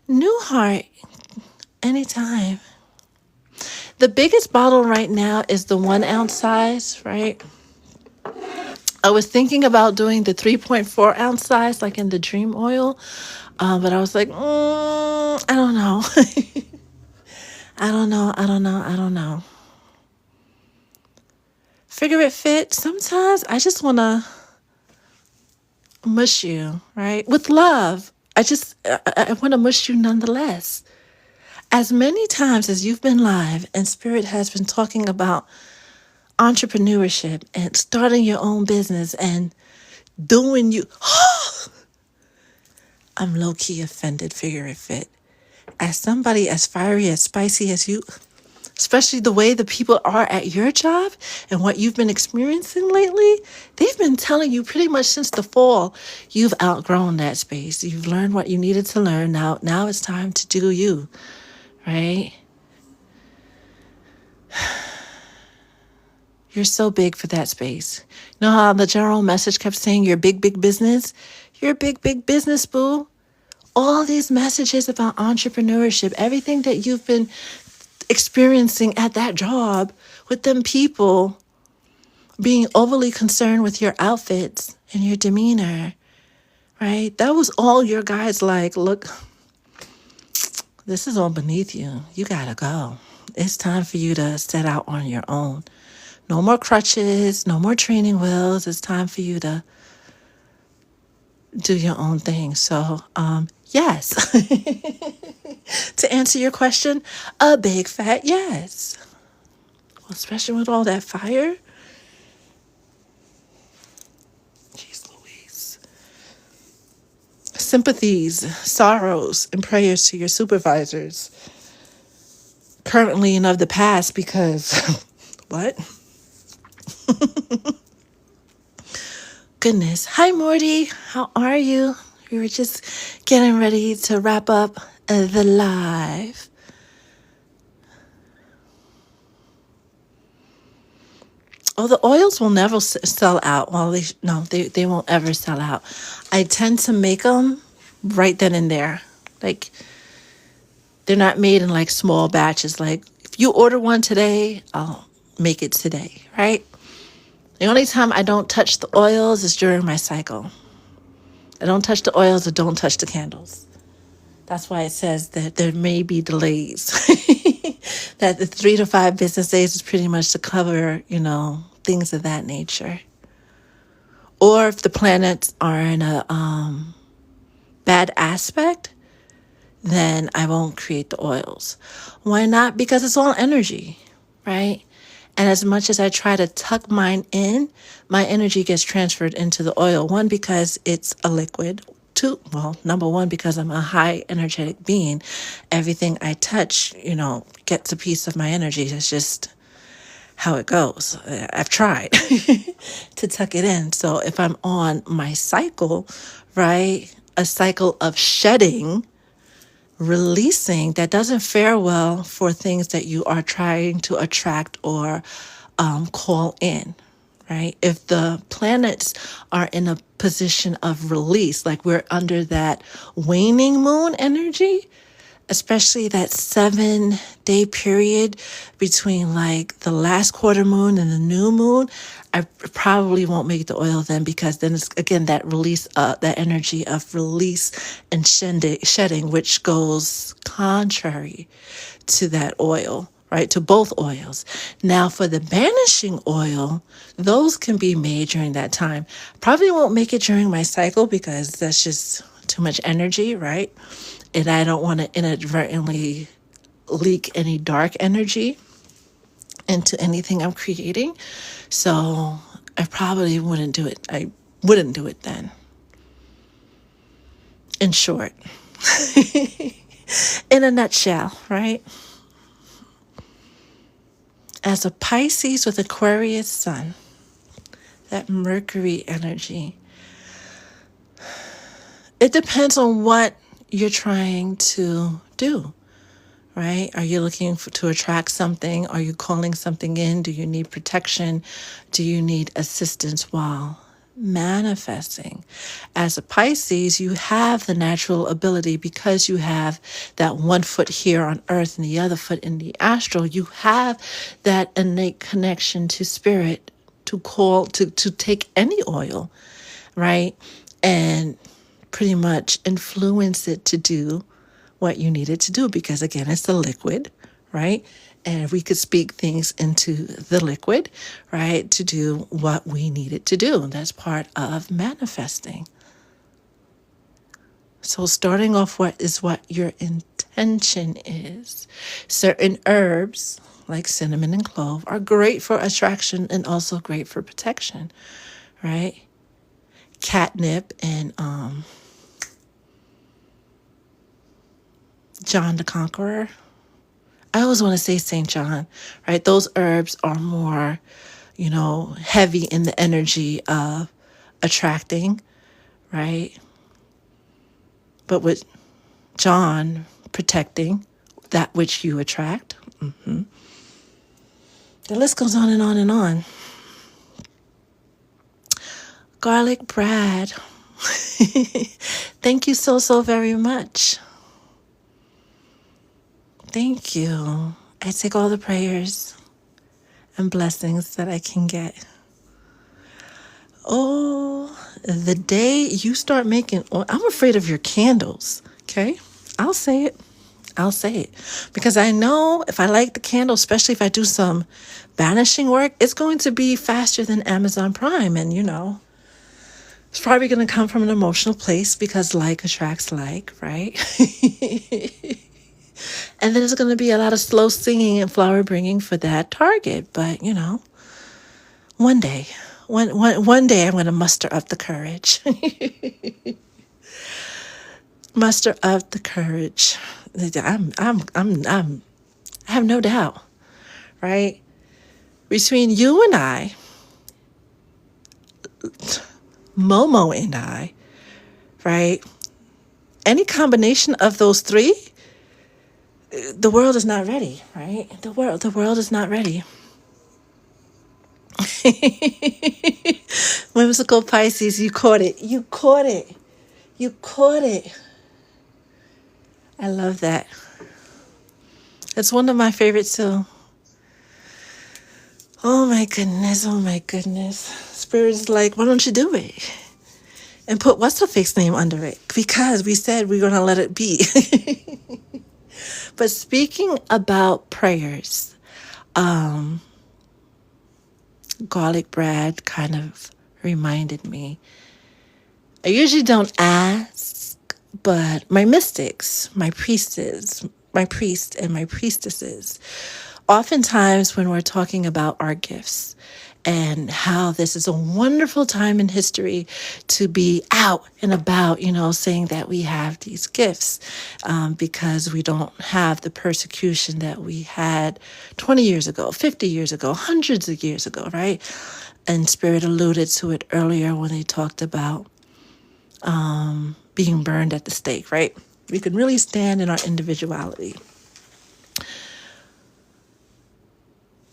New Heart, anytime. The biggest bottle right now is the 1 ounce size, right? I was thinking about doing the 3.4 ounce size, like in the Dream Oil, but I was like, I don't know. I don't know. Figure it fit. Sometimes I just want to mush you, right? With love. I want to mush you nonetheless. As many times as you've been live and Spirit has been talking about entrepreneurship and starting your own business and doing you, I'm low-key offended, figure it fit. As somebody as fiery, as spicy as you, especially the way the people are at your job and what you've been experiencing lately, they've been telling you pretty much since the fall, you've outgrown that space. You've learned what you needed to learn. Now it's time to do you, right? You're so big for that space. You know how the general message kept saying you're big, big business? You're big, big business, boo. All these messages about entrepreneurship, everything that you've been experiencing at that job with them people being overly concerned with your outfits and your demeanor, right? That was all your guys like, look, this is all beneath you. You gotta go. It's time for you to set out on your own. No more crutches, no more training wheels. It's time for you to do your own thing. So, yes. To answer your question, a big fat yes. Well, especially with all that fire. Jeez Louise. Sympathies, sorrows, and prayers to your supervisors. Currently and of the past, because what? Goodness. Hi, Morty. How are you? We were just getting ready to wrap up the live. Oh, the oils will never sell out. Well, they won't ever sell out. I tend to make them right then and there. Like, they're not made in like small batches. Like, if you order one today, I'll make it today, right? The only time I don't touch the oils is during my cycle. I don't touch the oils or don't touch the candles. That's why it says that there may be delays. That the 3 to 5 business days is pretty much to cover, things of that nature. Or if the planets are in a bad aspect, then I won't create the oils. Why not? Because it's all energy, right? And as much as I try to tuck mine in, my energy gets transferred into the oil. 1, because it's a liquid. 2, well, number 1, because I'm a high energetic being. Everything I touch, gets a piece of my energy. It's just how it goes. I've tried to tuck it in. So if I'm on my cycle, right, a cycle of shedding, releasing, that doesn't fare well for things that you are trying to attract or call in, right? If the planets are in a position of release, like we're under that waning moon energy, especially that 7-day period between like the last quarter moon and the new moon, I probably won't make the oil then, because then it's again that release, that energy of release and shedding, which goes contrary to that oil, right? To both oils. Now for the banishing oil, those can be made during that time. Probably won't make it during my cycle because that's just too much energy, right? And I don't want to inadvertently leak any dark energy into anything I'm creating. So I probably wouldn't do it. I wouldn't do it then. In short, in a nutshell, right? As a Pisces with Aquarius sun, that Mercury energy, it depends on what you're trying to do, right? Are you looking to attract something? Are you calling something in? Do you need protection? Do you need assistance while manifesting? As a Pisces, you have the natural ability, because you have that one foot here on earth and the other foot in the astral, you have that innate connection to spirit to take any oil, right? And pretty much influence it to do what you need it to do, because again, it's the liquid, right? And we could speak things into the liquid, right, to do what we need it to do. And that's part of manifesting. So starting off, what your intention is. Certain herbs like cinnamon and clove are great for attraction and also great for protection, right? Catnip and John the Conqueror. I always want to say St. John, right? Those herbs are more, heavy in the energy of attracting, right? But with John, protecting that which you attract. The list goes on and on and on. Garlic Brad. Thank you so very much. Thank you. I take all the prayers and blessings that I can get. Oh, the day you start making oil, I'm afraid of your candles, okay? I'll say it. Because I know if I light the candle, especially if I do some banishing work, it's going to be faster than Amazon Prime. And, it's probably going to come from an emotional place, because like attracts like, right? And then there's going to be a lot of slow singing and flower bringing for that target. But, one day I'm going to muster up the courage. Muster up the courage. I have no doubt, right? Between you and I, Momo and I, right? Any combination of those three, the world is not ready, right? The world is not ready. Whimsical Pisces, you caught it. I love that. It's one of my favorites too. Oh my goodness. Spirit's like, why don't you do it? And put what's the face name under it? Because we said we're going to let it be. But speaking about prayers, Garlic Brad kind of reminded me. I usually don't ask, but my mystics, my priests and my priestesses, oftentimes when we're talking about our gifts and how this is a wonderful time in history to be out and about, saying that we have these gifts, because we don't have the persecution that we had 20 years ago, 50 years ago, hundreds of years ago, right? And Spirit alluded to it earlier when they talked about being burned at the stake, right? We can really stand in our individuality.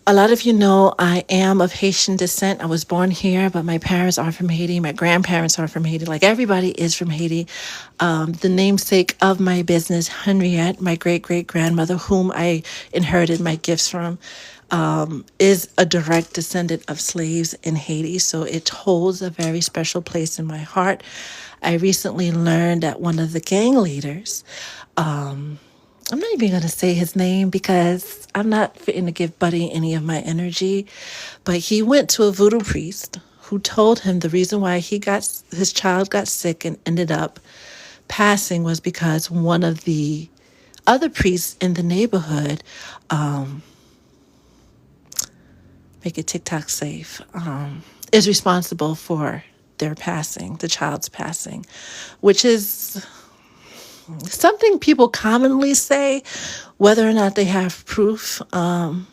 A lot of you know I am of Haitian descent. I was born here, but my parents are from Haiti. My grandparents are from Haiti. Like everybody is from Haiti. The namesake of my business, Henriette, my great great grandmother, whom I inherited my gifts from, is a direct descendant of slaves in Haiti. So it holds a very special place in my heart. I recently learned that one of the gang leaders, I'm not even going to say his name because I'm not fitting to give Buddy any of my energy, but he went to a voodoo priest who told him the reason why his child got sick and ended up passing was because one of the other priests in the neighborhood, make it TikTok safe, is responsible for their passing, the child's passing, which is something people commonly say, whether or not they have proof. In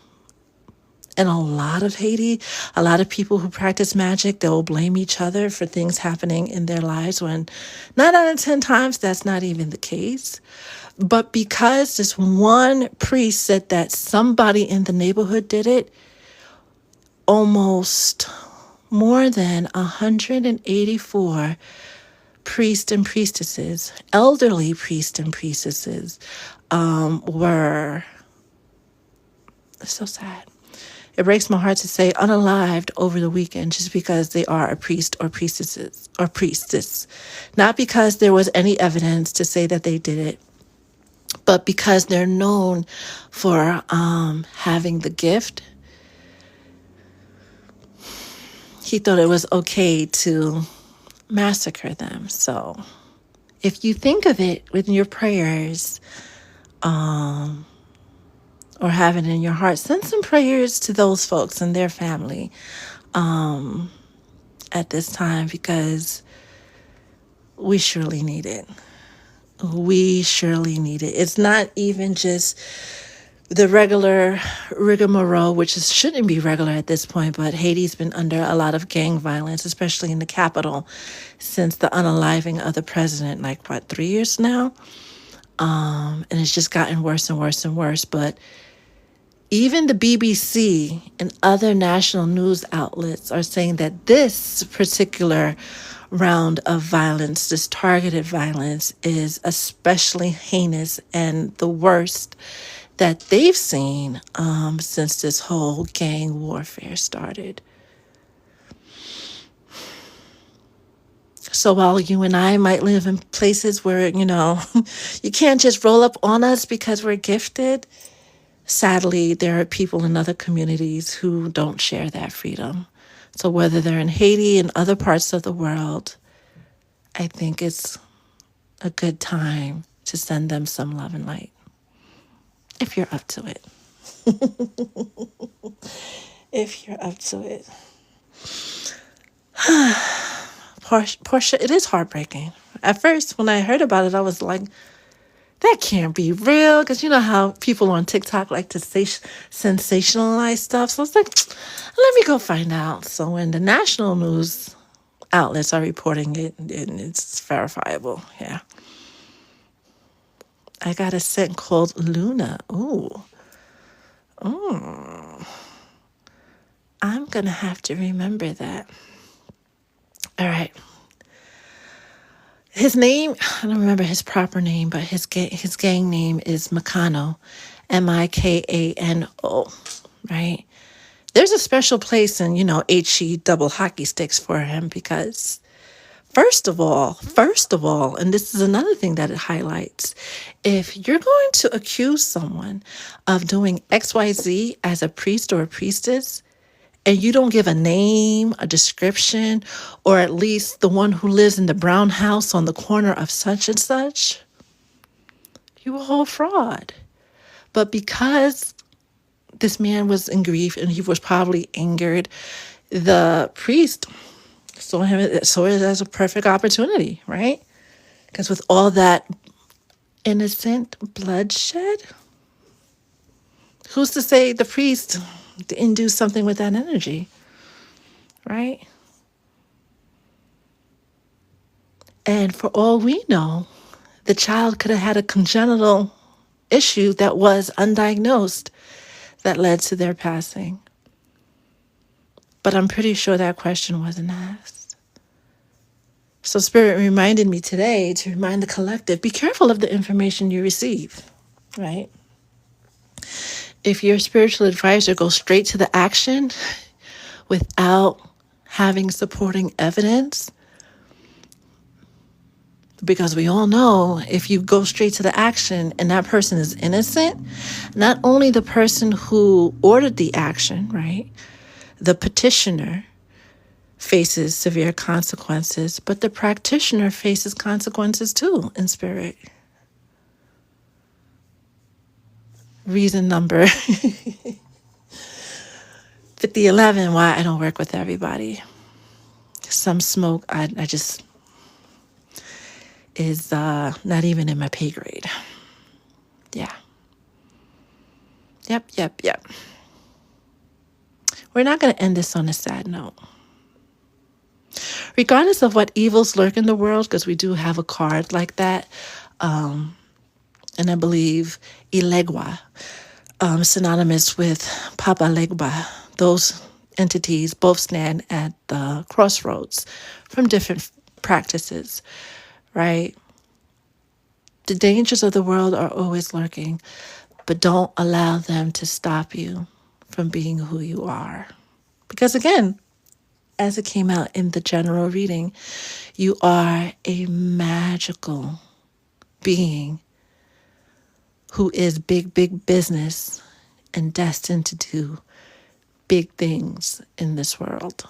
a lot of Haiti, a lot of people who practice magic, they'll blame each other for things happening in their lives when 9 out of 10 times that's not even the case. But because this one priest said that somebody in the neighborhood did it, almost more than 184 priests and priestesses, elderly priests and priestesses, were so sad. It breaks my heart to say unalived over the weekend just because they are a priest or priestess. Not because there was any evidence to say that they did it, but because they're known for having the gift. He thought it was okay to massacre them. So if you think of it within your prayers, or have it in your heart, send some prayers to those folks and their family at this time, because we surely need it. We surely need it. It's not even just the regular rigmarole, which shouldn't be regular at this point, but Haiti's been under a lot of gang violence, especially in the capital, since the unaliving of the president, 3 years now? And it's just gotten worse and worse and worse. But even the BBC and other national news outlets are saying that this particular round of violence, this targeted violence, is especially heinous and the worst that they've seen since this whole gang warfare started. So while you and I might live in places where, you can't just roll up on us because we're gifted, sadly, there are people in other communities who don't share that freedom. So whether they're in Haiti and other parts of the world, I think it's a good time to send them some love and light, if you're up to it. If you're up to it. Portia, it is heartbreaking. At first, when I heard about it, I was like, that can't be real, because you know how people on TikTok like to sensationalize stuff. So I was like, let me go find out. So when the national news outlets are reporting it, it's verifiable. Yeah. I got a scent called Luna. Ooh. I'm going to have to remember that. All right. His name, I don't remember his proper name, but his gang name is Mikano, Mikano, right? There's a special place in, HE double hockey sticks for him because first of all, and this is another thing that it highlights, if you're going to accuse someone of doing XYZ as a priest or a priestess, and you don't give a name, a description, or at least the one who lives in the brown house on the corner of such and such, you're a whole fraud. But because this man was in grief and he was probably angered, the priest saw it as a perfect opportunity, right? Because with all that innocent bloodshed, who's to say the priest didn't do something with that energy, right? And for all we know, the child could have had a congenital issue that was undiagnosed that led to their passing. But I'm pretty sure that question wasn't asked. So Spirit reminded me today to remind the collective, be careful of the information you receive, right? If your spiritual advisor goes straight to the action without having supporting evidence, because we all know if you go straight to the action and that person is innocent, not only the person who ordered the action, right, the petitioner faces severe consequences, but the practitioner faces consequences too in spirit. Reason number 5011 why I don't work with everybody. Some smoke I just is not even in my pay grade. Yeah. Yep. We're not going to end this on a sad note. Regardless of what evils lurk in the world, because we do have a card like that, and I believe Ilegua, synonymous with Papa Legba, those entities both stand at the crossroads from different practices, right? The dangers of the world are always lurking, but don't allow them to stop you from being who you are. Because again, as it came out in the general reading, you are a magical being who is big business and destined to do big things in this world.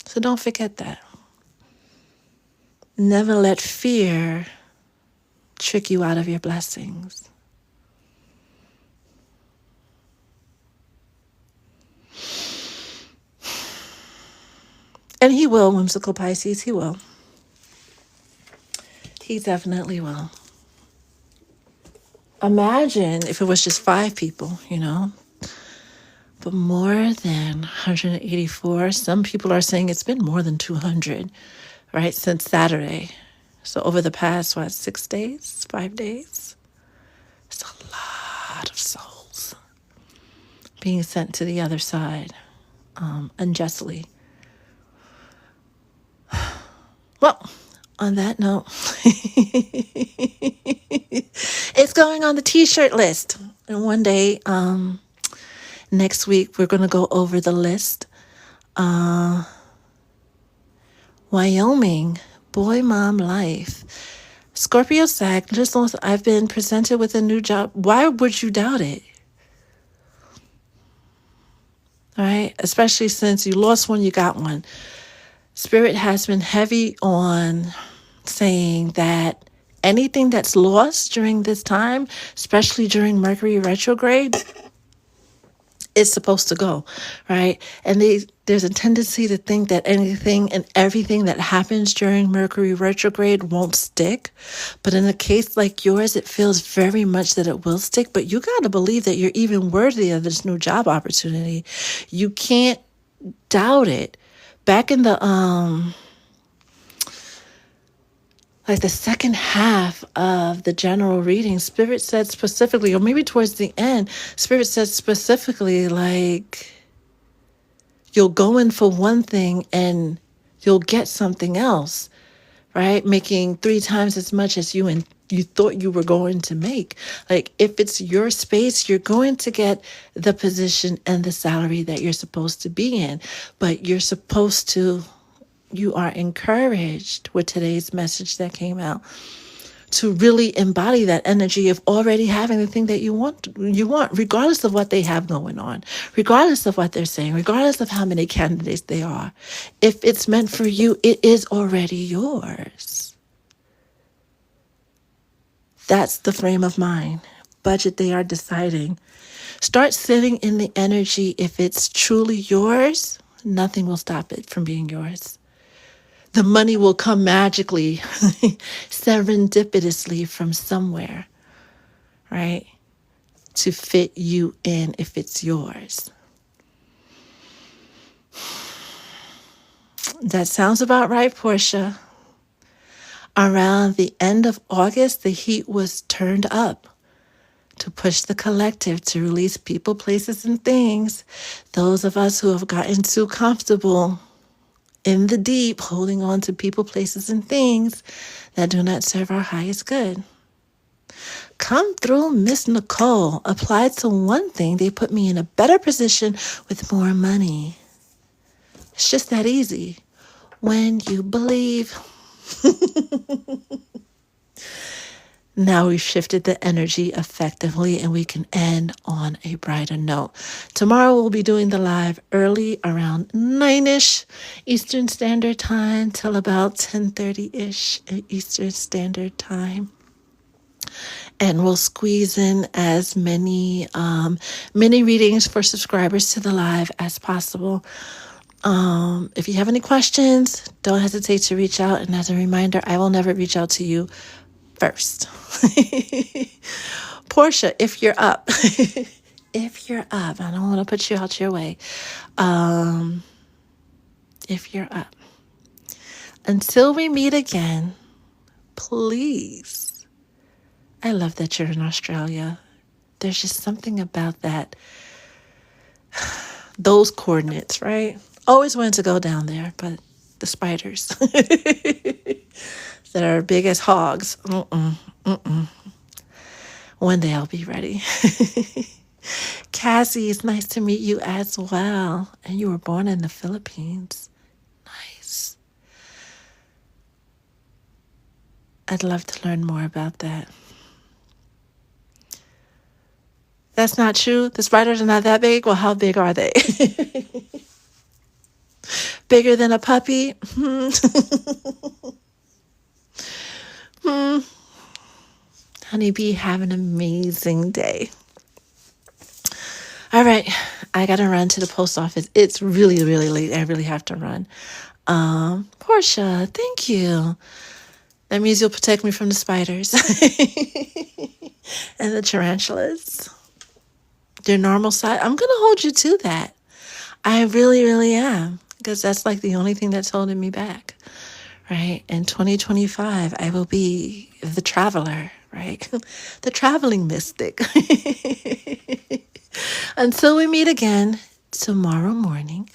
So don't forget that. Never let fear trick you out of your blessings. And he will, whimsical Pisces, he will. He definitely will. Imagine if it was just 5 people, but more than 184. Some people are saying it's been more than 200, right, since Saturday. So over the past, 6 days, 5 days? It's a lot of souls being sent to the other side unjustly. Well, on that note, it's going on the t-shirt list. And one day, next week, we're going to go over the list. Wyoming, boy, mom, life. Scorpio, Sag, listen, I've been presented with a new job. Why would you doubt it? All right? Especially since you lost one, you got one. Spirit has been heavy on saying that anything that's lost during this time, especially during Mercury retrograde, is supposed to go, right? And there's a tendency to think that anything and everything that happens during Mercury retrograde won't stick. But in a case like yours, it feels very much that it will stick. But you got to believe that you're even worthy of this new job opportunity. You can't doubt it. Back in the the second half of the general reading, Spirit said specifically, or maybe towards the end, Spirit said specifically, you'll go in for one thing and you'll get something else, right? Making 3 times as much as you thought you were going to make. Like, if it's your space, you're going to get the position and the salary that you're supposed to be in. But you are encouraged with today's message that came out to really embody that energy of already having the thing that you want, regardless of what they have going on, regardless of what they're saying, regardless of how many candidates they are. If it's meant for you, it is already yours. That's the frame of mind. Budget they are deciding. Start sitting in the energy. If it's truly yours, nothing will stop it from being yours. The money will come magically, serendipitously from somewhere, right? To fit you in if it's yours. That sounds about right, Portia. Around the end of August, the heat was turned up to to push the collective to release people, places, and things. Those of us who have gotten too comfortable in the deep, holding on to people, places, and things that do not serve our highest good. Come through, Miss Nicole. Applied to one thing, they put me in a better position with more money. It's just that easy. When you believe. Now we've shifted the energy effectively and we can end on a brighter note. Tomorrow we'll be doing the live early around 9-ish Eastern Standard Time till about 10:30-ish Eastern Standard Time. And we'll squeeze in as many mini readings for subscribers to the live as possible. If you have any questions, don't hesitate to reach out. And as a reminder, I will never reach out to you first. Portia, if you're up, if you're up, I don't want to put you out your way. If you're up, until we meet again, please. I love that you're in Australia. There's just something about that. Those coordinates, right? Always wanted to go down there, but the spiders that are big as hogs. One day I'll be ready. Cassie, it's nice to meet you as well. And you were born in the Philippines. Nice. I'd love to learn more about that. That's not true. The spiders are not that big. Well, how big are they? Bigger than a puppy? Honeybee, have an amazing day. All right, I got to run to the post office. It's really, really late. I really have to run. Portia, thank you. That means you'll protect me from the spiders and the tarantulas. Their normal size. I'm going to hold you to that. I really, really am. Because that's like the only thing that's holding me back. Right? In 2025, I will be the traveler, right? The traveling mystic. Until we meet again tomorrow morning,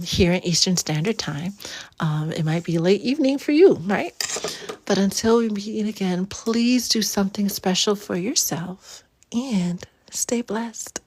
here in Eastern Standard Time. It might be late evening for you, right? But until we meet again, please do something special for yourself and stay blessed.